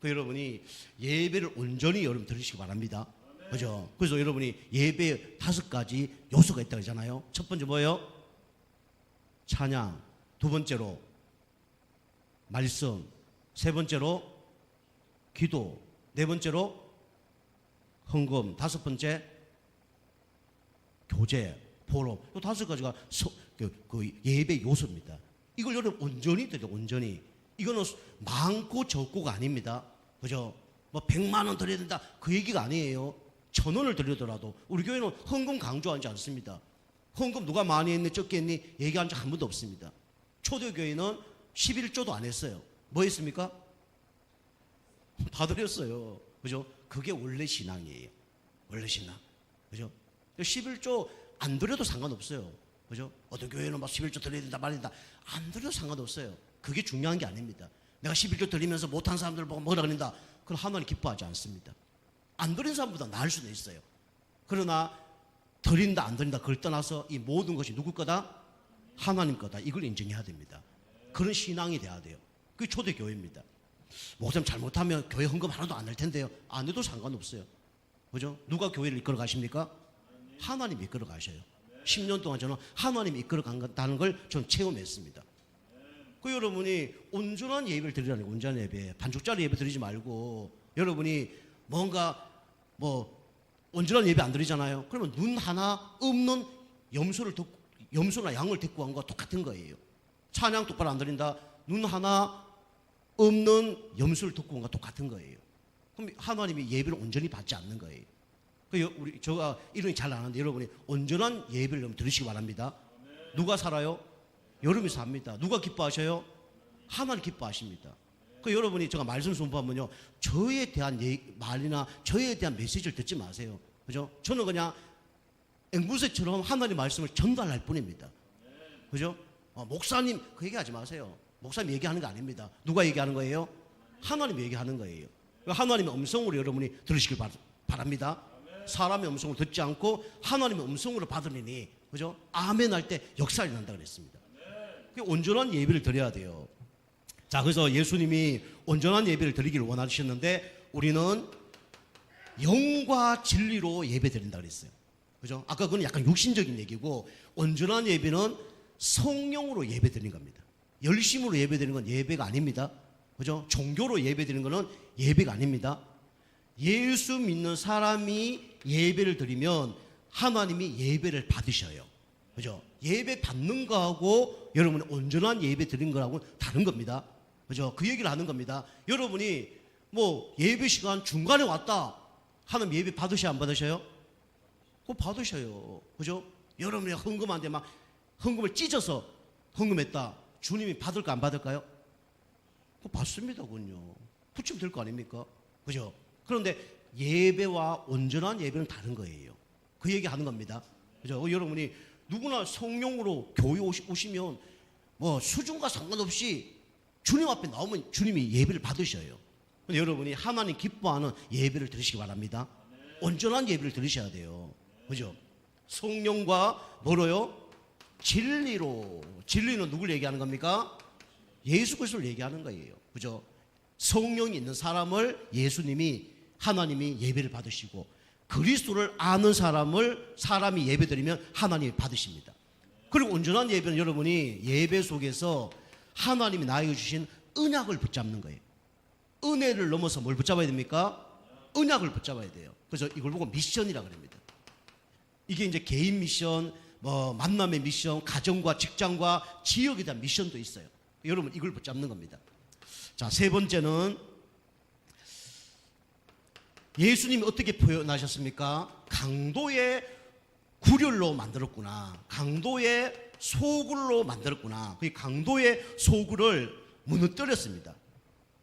여러분이 예배를 온전히 여러분 들으시기 바랍니다. 그죠? 그래서 여러분이 예배 5가지 요소가 있다고 하잖아요. 첫 번째 뭐예요? 찬양. 두 번째로 말씀. 세 번째로 기도. 네 번째로 헌금. 다섯 번째 교제, 포럼. 이 5가지가 그 예배 요소입니다. 이걸 여러분 온전히 드려, 온전히. 이거는 많고 적고가 아닙니다. 그죠? 뭐 100만 원 드려야 된다, 그 얘기가 아니에요. 1,000원을 드리더라도. 우리 교회는 헌금 강조하지 않습니다. 헌금 누가 많이 했니 적게 했니 얘기한 적 한 번도 없습니다. 초대교회는 11조도 안 했어요. 뭐 했습니까? 다 드렸어요. 그죠? 그게 원래 신앙이에요. 원래 신앙. 그죠? 11조 안 드려도 상관없어요. 그죠? 어떤 교회는 막 11조 드려야 된다 말린다, 안 드려도 상관없어요. 그게 중요한 게 아닙니다. 내가 11조 드리면서 못한 사람들 보고 뭐라 그런다, 그건 하나님 기뻐하지 않습니다. 안 드린 사람보다 나을 수도 있어요. 그러나 드린다 안 드린다 그걸 떠나서 이 모든 것이 누구 거다? 하나님 거다. 이걸 인정해야 됩니다. 그런 신앙이 돼야 돼요. 그게 초대교회입니다. 목사님 잘못하면 교회 헌금 하나도 안 할 텐데요. 안 해도 상관없어요. 그죠? 누가 교회를 이끌어 가십니까? 하나님이 이끌어 가셔요. 10년 동안 저는 하나님이 이끌어 간다는 걸 전 체험했습니다. 그 여러분이 온전한 예배를 드리라는 거예요. 온전한 예배. 반쪽짜리 예배 드리지 말고, 여러분이 뭔가 뭐 온전한 예배 안 드리잖아요. 그러면 눈 하나 없는 염소나 양을 데리고 간 거와 똑같은 거예요. 찬양 똑바로 안 드린다, 눈 하나 없는 염소를 데리고 간 거와 똑같은 거예요. 그럼 하나님이 예배를 온전히 받지 않는 거예요. 제가 이론이 잘 안 하는데 여러분이 온전한 예배를 좀 들으시기 바랍니다. 누가 살아요? 여러분이 삽니다. 누가 기뻐하셔요? 하나님 기뻐하십니다. 여러분이 제가 말씀 선포하면요, 저에 대한 말이나 저에 대한 메시지를 듣지 마세요. 그죠? 저는 그냥 앵무새처럼 하나님 말씀을 전달할 뿐입니다. 그죠? 목사님 그 얘기하지 마세요. 목사님 얘기하는 거 아닙니다. 누가 얘기하는 거예요? 하나님 얘기하는 거예요. 하나님의 음성으로 여러분이 들으시길 바랍니다. 사람의 음성을 듣지 않고 하나님의 음성으로 받으니, 그죠? 아멘 할 때 역사가 난다 그랬습니다. 온전한 예배를 드려야 돼요. 자, 그래서 예수님이 온전한 예배를 드리기를 원하셨는데 우리는 영과 진리로 예배 드린다 그랬어요. 그죠? 아까 그건 약간 육신적인 얘기고, 온전한 예배는 성령으로 예배 드리는 겁니다. 열심으로 예배 드리는 건 예배가 아닙니다. 그죠? 종교로 예배 드리는 거는 예배가 아닙니다. 예수 믿는 사람이 예배를 드리면 하나님이 예배를 받으셔요. 그죠? 예배 받는 거하고 여러분이 온전한 예배 드리는 거하고 다른 겁니다. 그죠? 그 얘기를 하는 겁니다. 여러분이 뭐 예배 시간 중간에 왔다 하는 예배 받으셔야 안 받으셔요? 그거 받으셔요. 그죠? 여러분이 헌금한데 막 헌금을 찢어서 헌금했다. 주님이 받을까 안 받을까요? 그거 받습니다. 그건요. 붙이면 될 거 아닙니까? 그죠? 그런데 예배와 온전한 예배는 다른 거예요. 그 얘기 하는 겁니다. 그죠? 여러분이 누구나 성령으로 교회 오시면 뭐 수준과 상관없이 주님 앞에 나오면 주님이 예배를 받으셔요. 근데 여러분이 하나님 기뻐하는 예배를 드리시기 바랍니다. 온전한 예배를 드리셔야 돼요. 그죠? 성령과 뭐로요? 진리로. 진리는 누굴 얘기하는 겁니까? 예수 그리스도를 얘기하는 거예요. 그죠? 성령이 있는 사람을 예수님이, 하나님이 예배를 받으시고, 그리스도를 아는 사람이 예배드리면 하나님이 받으십니다. 그리고 온전한 예배는 여러분이 예배 속에서 하나님이 나에게 주신 언약을 붙잡는 거예요. 은혜를 넘어서 뭘 붙잡아야 됩니까? 언약을 붙잡아야 돼요. 그래서 이걸 보고 미션이라고 합니다. 이게 이제 개인 미션, 뭐 만남의 미션, 가정과 직장과 지역에 대한 미션도 있어요. 여러분 이걸 붙잡는 겁니다. 자, 세 번째는 예수님이 어떻게 표현하셨습니까? 강도의 구렬로 만들었구나. 강도의 소굴로 만들었구나. 그 강도의 소굴을 무너뜨렸습니다.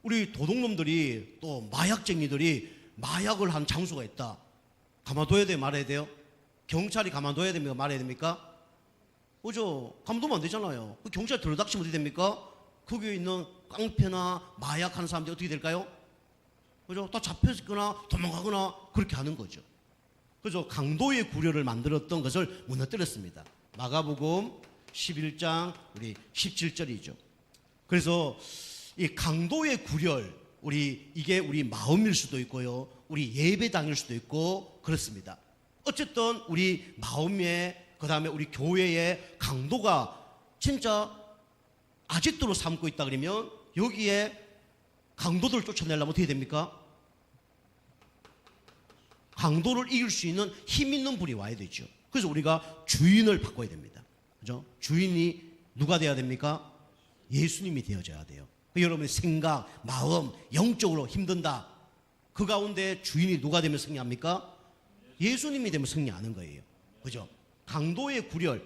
우리 도둑놈들이 또 마약쟁이들이 마약을 한 장소가 있다. 가만둬야 돼요? 말아야 돼요? 경찰이 가만둬야 됩니까? 말아야 됩니까? 그죠? 가만두면 안 되잖아요. 그 경찰 들어닥치면 어떻게 됩니까? 거기에 있는 깡패나 마약하는 사람들이 어떻게 될까요? 그죠? 다 잡혀있거나 도망가거나 그렇게 하는 거죠. 그래서 강도의 구렬을 만들었던 것을 무너뜨렸습니다. 마가복음 11장 우리 17절이죠. 그래서 이 강도의 구렬, 이게 우리 마음일 수도 있고요, 우리 예배당일 수도 있고 그렇습니다. 어쨌든 우리 마음에, 그 다음에 우리 교회의 강도가 진짜 아직도 삼고 있다 그러면 여기에 강도들을 쫓아내려면 어떻게 됩니까? 강도를 이길 수 있는 힘 있는 분이 와야 되죠. 그래서 우리가 주인을 바꿔야 됩니다. 그죠? 주인이 누가 돼야 됩니까? 예수님이 되어져야 돼요. 여러분의 생각, 마음, 영적으로 힘든다. 그 가운데 주인이 누가 되면 승리합니까? 예수님이 되면 승리하는 거예요. 그죠? 강도의 구렬,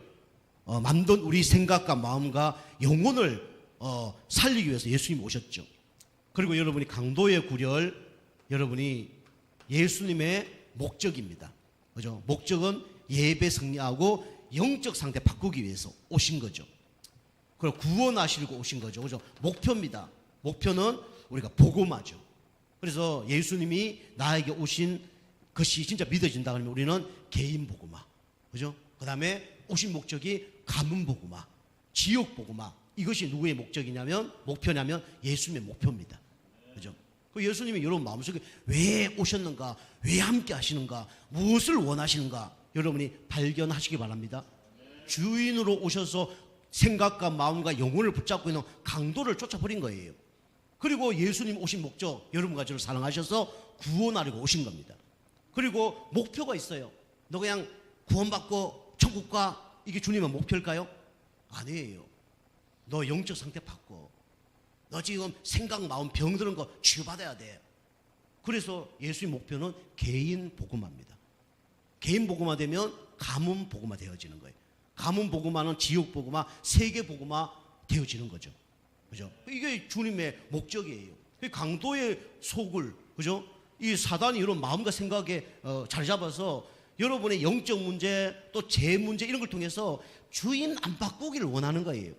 만든 우리 생각과 마음과 영혼을 살리기 위해서 예수님이 오셨죠. 그리고 여러분이 강도의 구렬, 여러분이 예수님의 목적입니다. 그죠? 목적은 예배 승리하고 영적 상태 바꾸기 위해서 오신 거죠. 그리고 구원하시려고 오신 거죠. 그죠? 목표입니다. 목표는 우리가 복음화죠. 그래서 예수님이 나에게 오신 것이 진짜 믿어진다 그러면 우리는 개인 복음화. 그죠? 그 다음에 오신 목적이 가문 복음화, 지역 복음화. 이것이 누구의 목적이냐면, 목표냐면 예수님의 목표입니다. 그죠? 그 예수님이 여러분 마음속에 왜 오셨는가, 왜 함께 하시는가, 무엇을 원하시는가, 여러분이 발견하시기 바랍니다. 주인으로 오셔서 생각과 마음과 영혼을 붙잡고 있는 강도를 쫓아버린 거예요. 그리고 예수님 오신 목적, 여러분과 저를 사랑하셔서 구원하려고 오신 겁니다. 그리고 목표가 있어요. 너 그냥 구원받고 천국 가, 이게 주님의 목표일까요? 아니에요. 너 영적 상태 바꿔. 너 지금 생각, 마음 병드는 거 치유받아야 돼. 그래서 예수의 목표는 개인 복음화입니다. 개인 복음화 되면 가문 복음화 되어지는 거예요. 가문 복음화는 지역 복음화, 세계 복음화 되어지는 거죠. 그죠? 이게 주님의 목적이에요. 강도의 속을, 그죠? 이 사단이 이런 마음과 생각에 자리 잡아서 여러분의 영적 문제, 또 재 문제 이런 걸 통해서 주인 안 바꾸기를 원하는 거예요.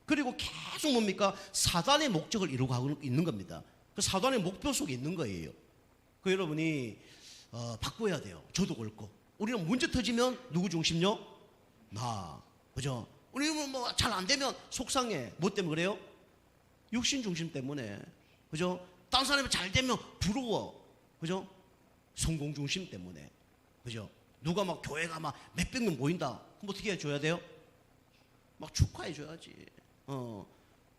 그리고 계속 뭡니까? 사단의 목적을 이루고 있는 겁니다. 그 사단의 목표 속에 있는 거예요. 그 여러분이 바꿔야 돼요. 저도 그렇고. 우리는 문제 터지면 누구 중심요? 나. 그죠? 우리는 뭐 잘 안 되면 속상해. 뭐 때문에 그래요? 육신 중심 때문에. 그죠? 다른 사람이 잘 되면 부러워. 그죠? 성공 중심 때문에. 그죠? 누가 막 교회가 막 몇백 명 모인다. 그럼 어떻게 해줘야 돼요? 막 축하해줘야지.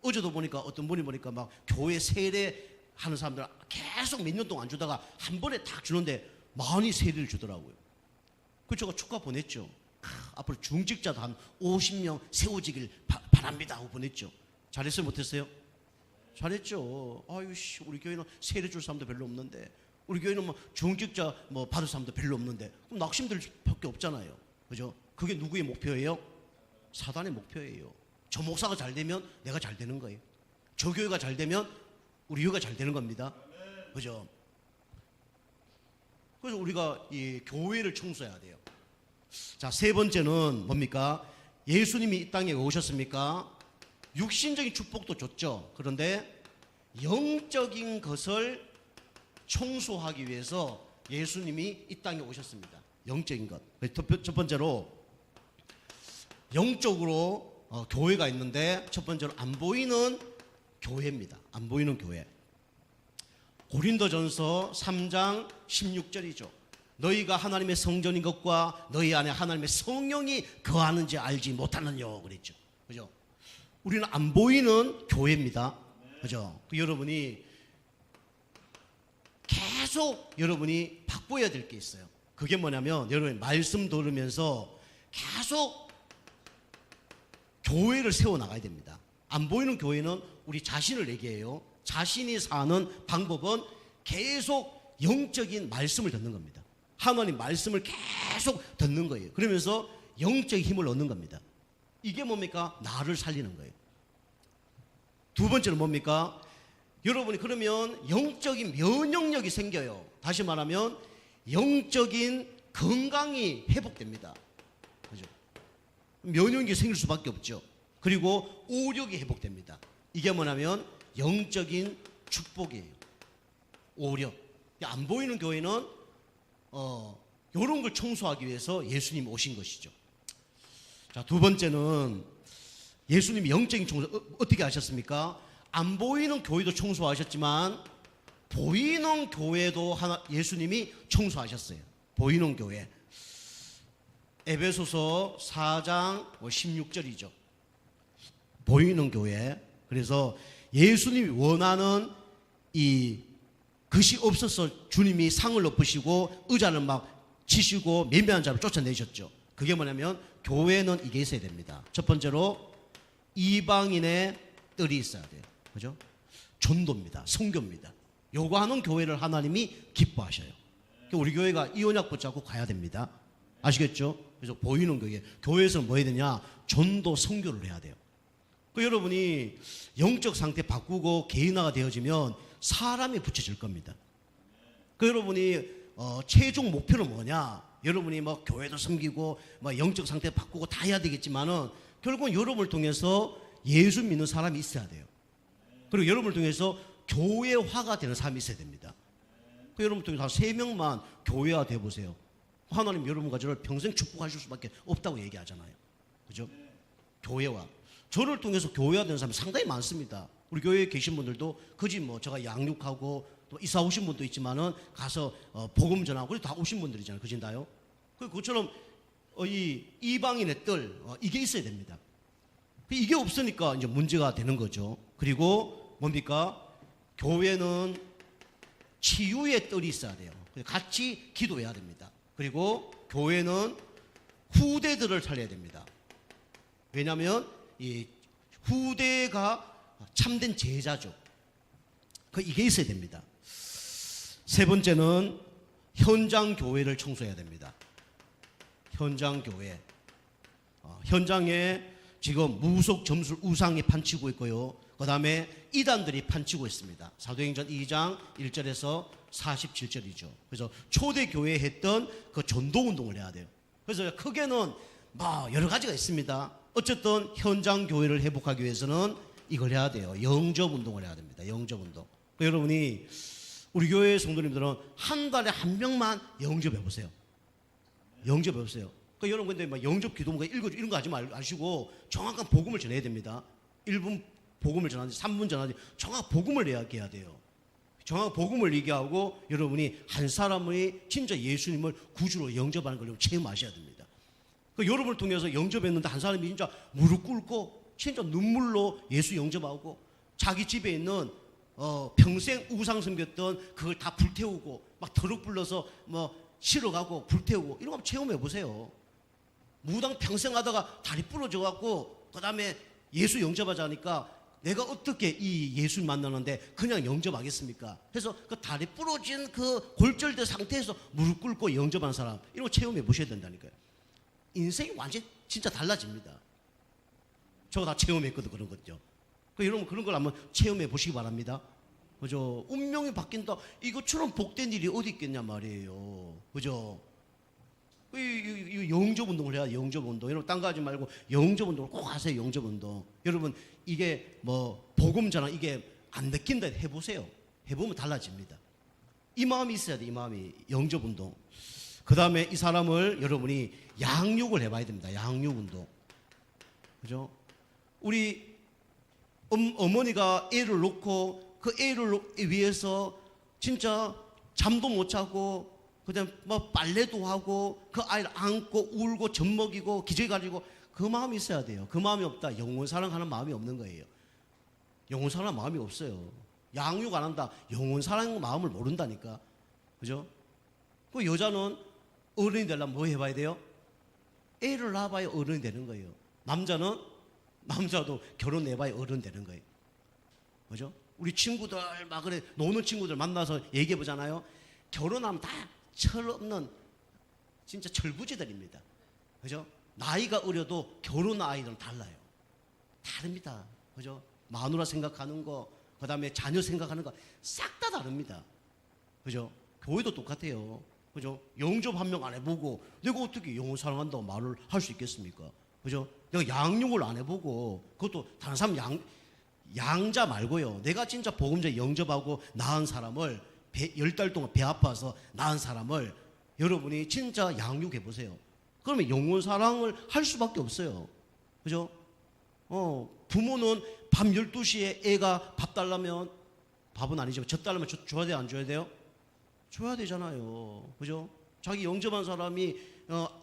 어제도 보니까 어떤 분이 보니까 막 교회 세례 하는 사람들 계속 몇 년 동안 안 주다가 한 번에 딱 주는데 많이 세례를 주더라고요. 그래서 제가 축하 보냈죠. 앞으로 중직자도 한 50명 세워지길 바랍니다 하고 보냈죠. 잘했어요 못했어요? 잘했죠. 아유씨 우리 교회는 세례 줄 사람도 별로 없는데 우리 교회는 뭐 중직자 뭐 받을 사람도 별로 없는데 그럼 낙심들 밖에 없잖아요. 그죠? 그게 누구의 목표예요? 사단의 목표예요. 저 목사가 잘 되면 내가 잘 되는 거예요. 저 교회가 잘 되면 우리 교회가 잘 되는 겁니다. 그죠? 그래서 우리가 이 교회를 청소해야 돼요. 자, 세 번째는 뭡니까? 예수님이 이 땅에 오셨습니까? 육신적인 축복도 줬죠. 그런데 영적인 것을 청소하기 위해서 예수님이 이 땅에 오셨습니다. 영적인 것. 첫 번째로 영적으로 교회가 있는데 첫 번째로 안 보이는 교회입니다. 안 보이는 교회. 고린도전서 3장 16절이죠. 너희가 하나님의 성전인 것과 너희 안에 하나님의 성령이 거하는지 알지 못하느냐 그랬죠. 그죠? 우리는 안 보이는 교회입니다. 그죠? 여러분이 계속 여러분이 바꿔야 될 게 있어요. 그게 뭐냐면 여러분 말씀 들으면서 계속 교회를 세워 나가야 됩니다. 안 보이는 교회는 우리 자신을 얘기해요. 자신이 사는 방법은 계속 영적인 말씀을 듣는 겁니다. 하나님 말씀을 계속 듣는 거예요. 그러면서 영적인 힘을 얻는 겁니다. 이게 뭡니까? 나를 살리는 거예요. 두 번째는 뭡니까? 여러분이 그러면 영적인 면역력이 생겨요. 다시 말하면 영적인 건강이 회복됩니다. 그죠? 면역력이 생길 수밖에 없죠. 그리고 오력이 회복됩니다. 이게 뭐냐면 영적인 축복이에요. 오력. 안 보이는 교회는 이런 걸 청소하기 위해서 예수님이 오신 것이죠. 자, 두 번째는 예수님이 영적인 청소 어떻게 하셨습니까? 안 보이는 교회도 청소하셨지만 보이는 교회도 예수님이 청소하셨어요. 보이는 교회. 에베소서 4장 16절이죠. 보이는 교회. 그래서 예수님이 원하는 이 것이 없어서 주님이 상을 엎으시고 의자를 막 치시고 매매한 자를 쫓아내셨죠. 그게 뭐냐면 교회는 이게 있어야 됩니다. 첫 번째로 이방인의 뜰이 있어야 돼요. 그죠? 전도입니다. 선교입니다. 요거 하는 교회를 하나님이 기뻐하셔요. 우리 교회가 이 언약 붙잡고 가야 됩니다. 아시겠죠? 그래서 보이는 교회. 교회에서는 뭐 해야 되냐? 전도 선교를 해야 돼요. 여러분이 영적 상태 바꾸고 개인화가 되어지면 사람이 붙여질 겁니다. 여러분이 최종 목표는 뭐냐? 여러분이 뭐 교회도 섬기고 뭐 영적 상태 바꾸고 다 해야 되겠지만은 결국은 여러분을 통해서 예수 믿는 사람이 있어야 돼요. 그리고 여러분을 통해서 교회화가 되는 사람이 있어야 됩니다. 여러분을 통해서 한 3명만 교회화 되어보세요. 하나님 여러분 가정을 평생 축복하실 수밖에 없다고 얘기하잖아요. 그죠? 교회화. 저를 통해서 교회화되는 사람이 상당히 많습니다. 우리 교회에 계신 분들도 그지 뭐 제가 양육하고 또 이사 오신 분도 있지만은 가서 복음 전하고 그래도 다 오신 분들이잖아요. 그진다요? 그것처럼 이 이방인의 뜰 이게 있어야 됩니다. 이게 없으니까 이제 문제가 되는 거죠. 그리고 뭡니까? 교회는 치유의 뜰이 있어야 돼요. 같이 기도해야 됩니다. 그리고 교회는 후대들을 살려야 됩니다. 왜냐하면 이 후대가 참된 제자죠. 이게 있어야 됩니다. 세 번째는 현장 교회를 청소해야 됩니다. 현장 교회. 현장에 지금 무속 점술 우상이 판치고 있고요. 그 다음에 이단들이 판치고 있습니다. 사도행전 2장 1절에서 47절이죠. 그래서 초대교회에 했던 그 전도운동을 해야 돼요. 그래서 크게는 뭐 여러 가지가 있습니다. 어쨌든 현장 교회를 회복하기 위해서는 이걸 해야 돼요. 영접운동을 해야 됩니다. 영접운동. 여러분이 우리 교회 성도님들은 한 달에 한 명만 영접해 보세요. 영접해 보세요. 그러니까 여러분 근데 막 영접 기도 뭔가 읽어주 이런 거 하지 마시고 정확한 복음을 전해야 됩니다. 1분 복음을 전하지 3분 전하지 정확한 복음을 이야기해야 돼요. 정확한 복음을 얘기하고 여러분이 한 사람이 진짜 예수님을 구주로 영접하는 걸 체험하셔야 됩니다. 그 여러분을 통해서 영접했는데 한 사람이 진짜 무릎 꿇고 진짜 눈물로 예수 영접하고 자기 집에 있는 평생 우상 섬겼던 그걸 다 불태우고 막 트럭 불러서 뭐 실어가고 불태우고 이런 거 한번 체험해 보세요. 무당 평생 하다가 다리 부러져 갖고 그다음에 예수 영접하자니까 내가 어떻게 이 예수 만나는데 그냥 영접하겠습니까? 그래서 그 다리 부러진 그 골절된 상태에서 무릎 꿇고 영접한 사람 이런 거 체험해 보셔야 된다니까요. 인생이 완전 진짜 달라집니다. 저거 다 체험했거든 그런 것죠. 여러분 그런 걸 한번 체험해 보시기 바랍니다. 그죠? 운명이 바뀐다. 이것처럼 복된 일이 어디 있겠냐 말이에요. 그죠? 이 영접 운동을 해야 영접 운동. 여러분 딴 거 하지 말고 영접 운동을 꼭 하세요. 영접 운동. 여러분 이게 뭐 복음 전환 이게 안 느낀다 해보세요. 해보면 달라집니다. 이 마음이 있어야 돼. 이 마음이 영접 운동. 그 다음에 이 사람을 여러분이 양육을 해봐야 됩니다. 양육 운동. 그죠? 우리 어머니가 애를 놓고 그 애를 위해서 진짜 잠도 못 자고 그다음 뭐 빨래도 하고 그 아이를 안고 울고 젖 먹이고 기저귀 가지고 그 마음이 있어야 돼요. 그 마음이 없다. 영혼 사랑하는 마음이 없는 거예요. 영혼 사랑하는 마음이 없어요. 양육 안 한다. 영혼 사랑하는 마음을 모른다니까. 그죠? 그 여자는 어른이 되려면 뭐 해봐야 돼요? 애를 낳아봐야 어른이 되는 거예요. 남자도 결혼해봐야 어른 되는 거예요. 그죠? 우리 친구들 막 그래 노는 친구들 만나서 얘기해 보잖아요. 결혼하면 다 철없는 진짜 철부지들입니다. 그죠? 나이가 어려도 결혼 아이들은 달라요. 다릅니다. 그죠? 마누라 생각하는 거, 그 다음에 자녀 생각하는 거 싹 다 다릅니다. 그죠? 교회도 똑같아요. 그죠? 영접 한 명 안 해보고 내가 어떻게 영혼 사랑한다고 말을 할 수 있겠습니까? 그죠? 내가 양육을 안 해보고 그것도 다른 사람 양자 말고요. 내가 진짜 복음자 영접하고 낳은 사람을 10달 동안 배 아파서 낳은 사람을 여러분이 진짜 양육해 보세요. 그러면 영혼 사랑을 할 수밖에 없어요. 그죠? 부모는 밤 12시에 애가 밥 달라면 밥은 아니지만 젖 달라면 줘야 돼요? 안 줘야 돼요? 줘야 되잖아요. 그죠? 자기 영접한 사람이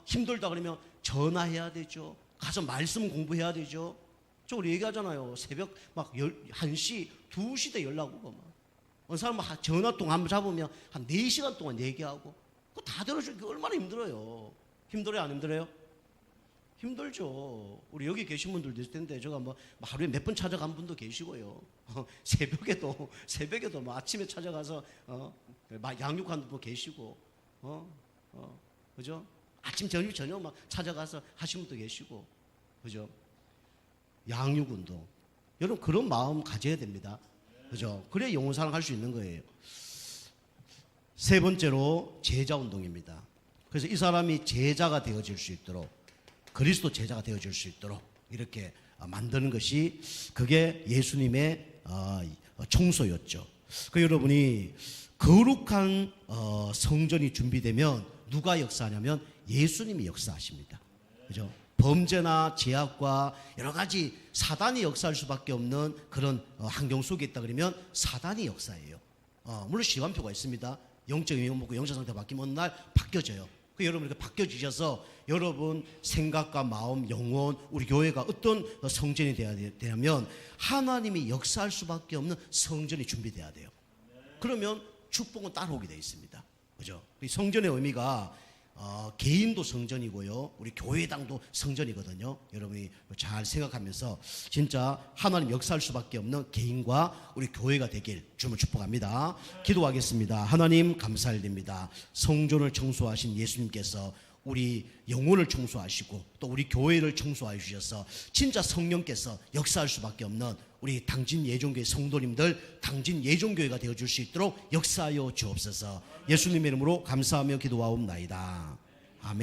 힘들다 그러면 전화해야 되죠. 가서 말씀 공부해야 되죠. 저 우리 얘기하잖아요. 새벽 막 1시, 2시 때 연락 오고 막. 어느 사람은 전화통화 한번 잡으면 한 4시간 동안 얘기하고 그거 다 들어주기 얼마나 힘들어요. 힘들어요? 안 힘들어요? 힘들죠. 우리 여기 계신 분들도 있을 텐데 제가 뭐 하루에 몇 번 찾아간 분도 계시고요. 새벽에도 뭐 아침에 찾아가서 양육하는 분 계시고 그죠? 아침 저녁 막 찾아가서 하시는 분도 계시고 그죠? 양육 운동. 여러분 그런 마음 가져야 됩니다. 그죠? 그래야 영혼 사랑할 수 있는 거예요. 세 번째로 제자 운동입니다. 그래서 이 사람이 제자가 되어질 수 있도록 그리스도 제자가 되어질 수 있도록 이렇게 만드는 것이 그게 예수님의 청소였죠. 그 여러분이 거룩한 성전이 준비되면 누가 역사하냐면 예수님이 역사하십니다. 그죠? 범죄나 죄악과 여러 가지 사단이 역사할 수밖에 없는 그런 환경 속에 있다 그러면 사단이 역사예요. 물론 시간표가 있습니다. 영적인 영혼 먹고 영적 상태 바뀌면 어느 날 바뀌어져요. 그 여러분 이렇게 바뀌어지셔서 여러분 생각과 마음, 영혼, 우리 교회가 어떤 성전이 되어야 되냐면 하나님이 역사할 수밖에 없는 성전이 준비돼야 돼요. 그러면 축복은 따라오게 되어 있습니다. 그죠? 이 성전의 의미가 개인도 성전이고요. 우리 교회당도 성전이거든요. 여러분이 잘 생각하면서 진짜 하나님 역사할 수밖에 없는 개인과 우리 교회가 되길 주님을 축복합니다. 기도하겠습니다. 하나님 감사드립니다. 성전을 청소하신 예수님께서 우리 영혼을 청소하시고 또 우리 교회를 청소해 주셔서 진짜 성령께서 역사할 수밖에 없는 우리 당진 예종교회 성도님들 당진 예종교회가 되어줄 수 있도록 역사하여 주옵소서. 예수님의 이름으로 감사하며 기도하옵나이다. 아멘.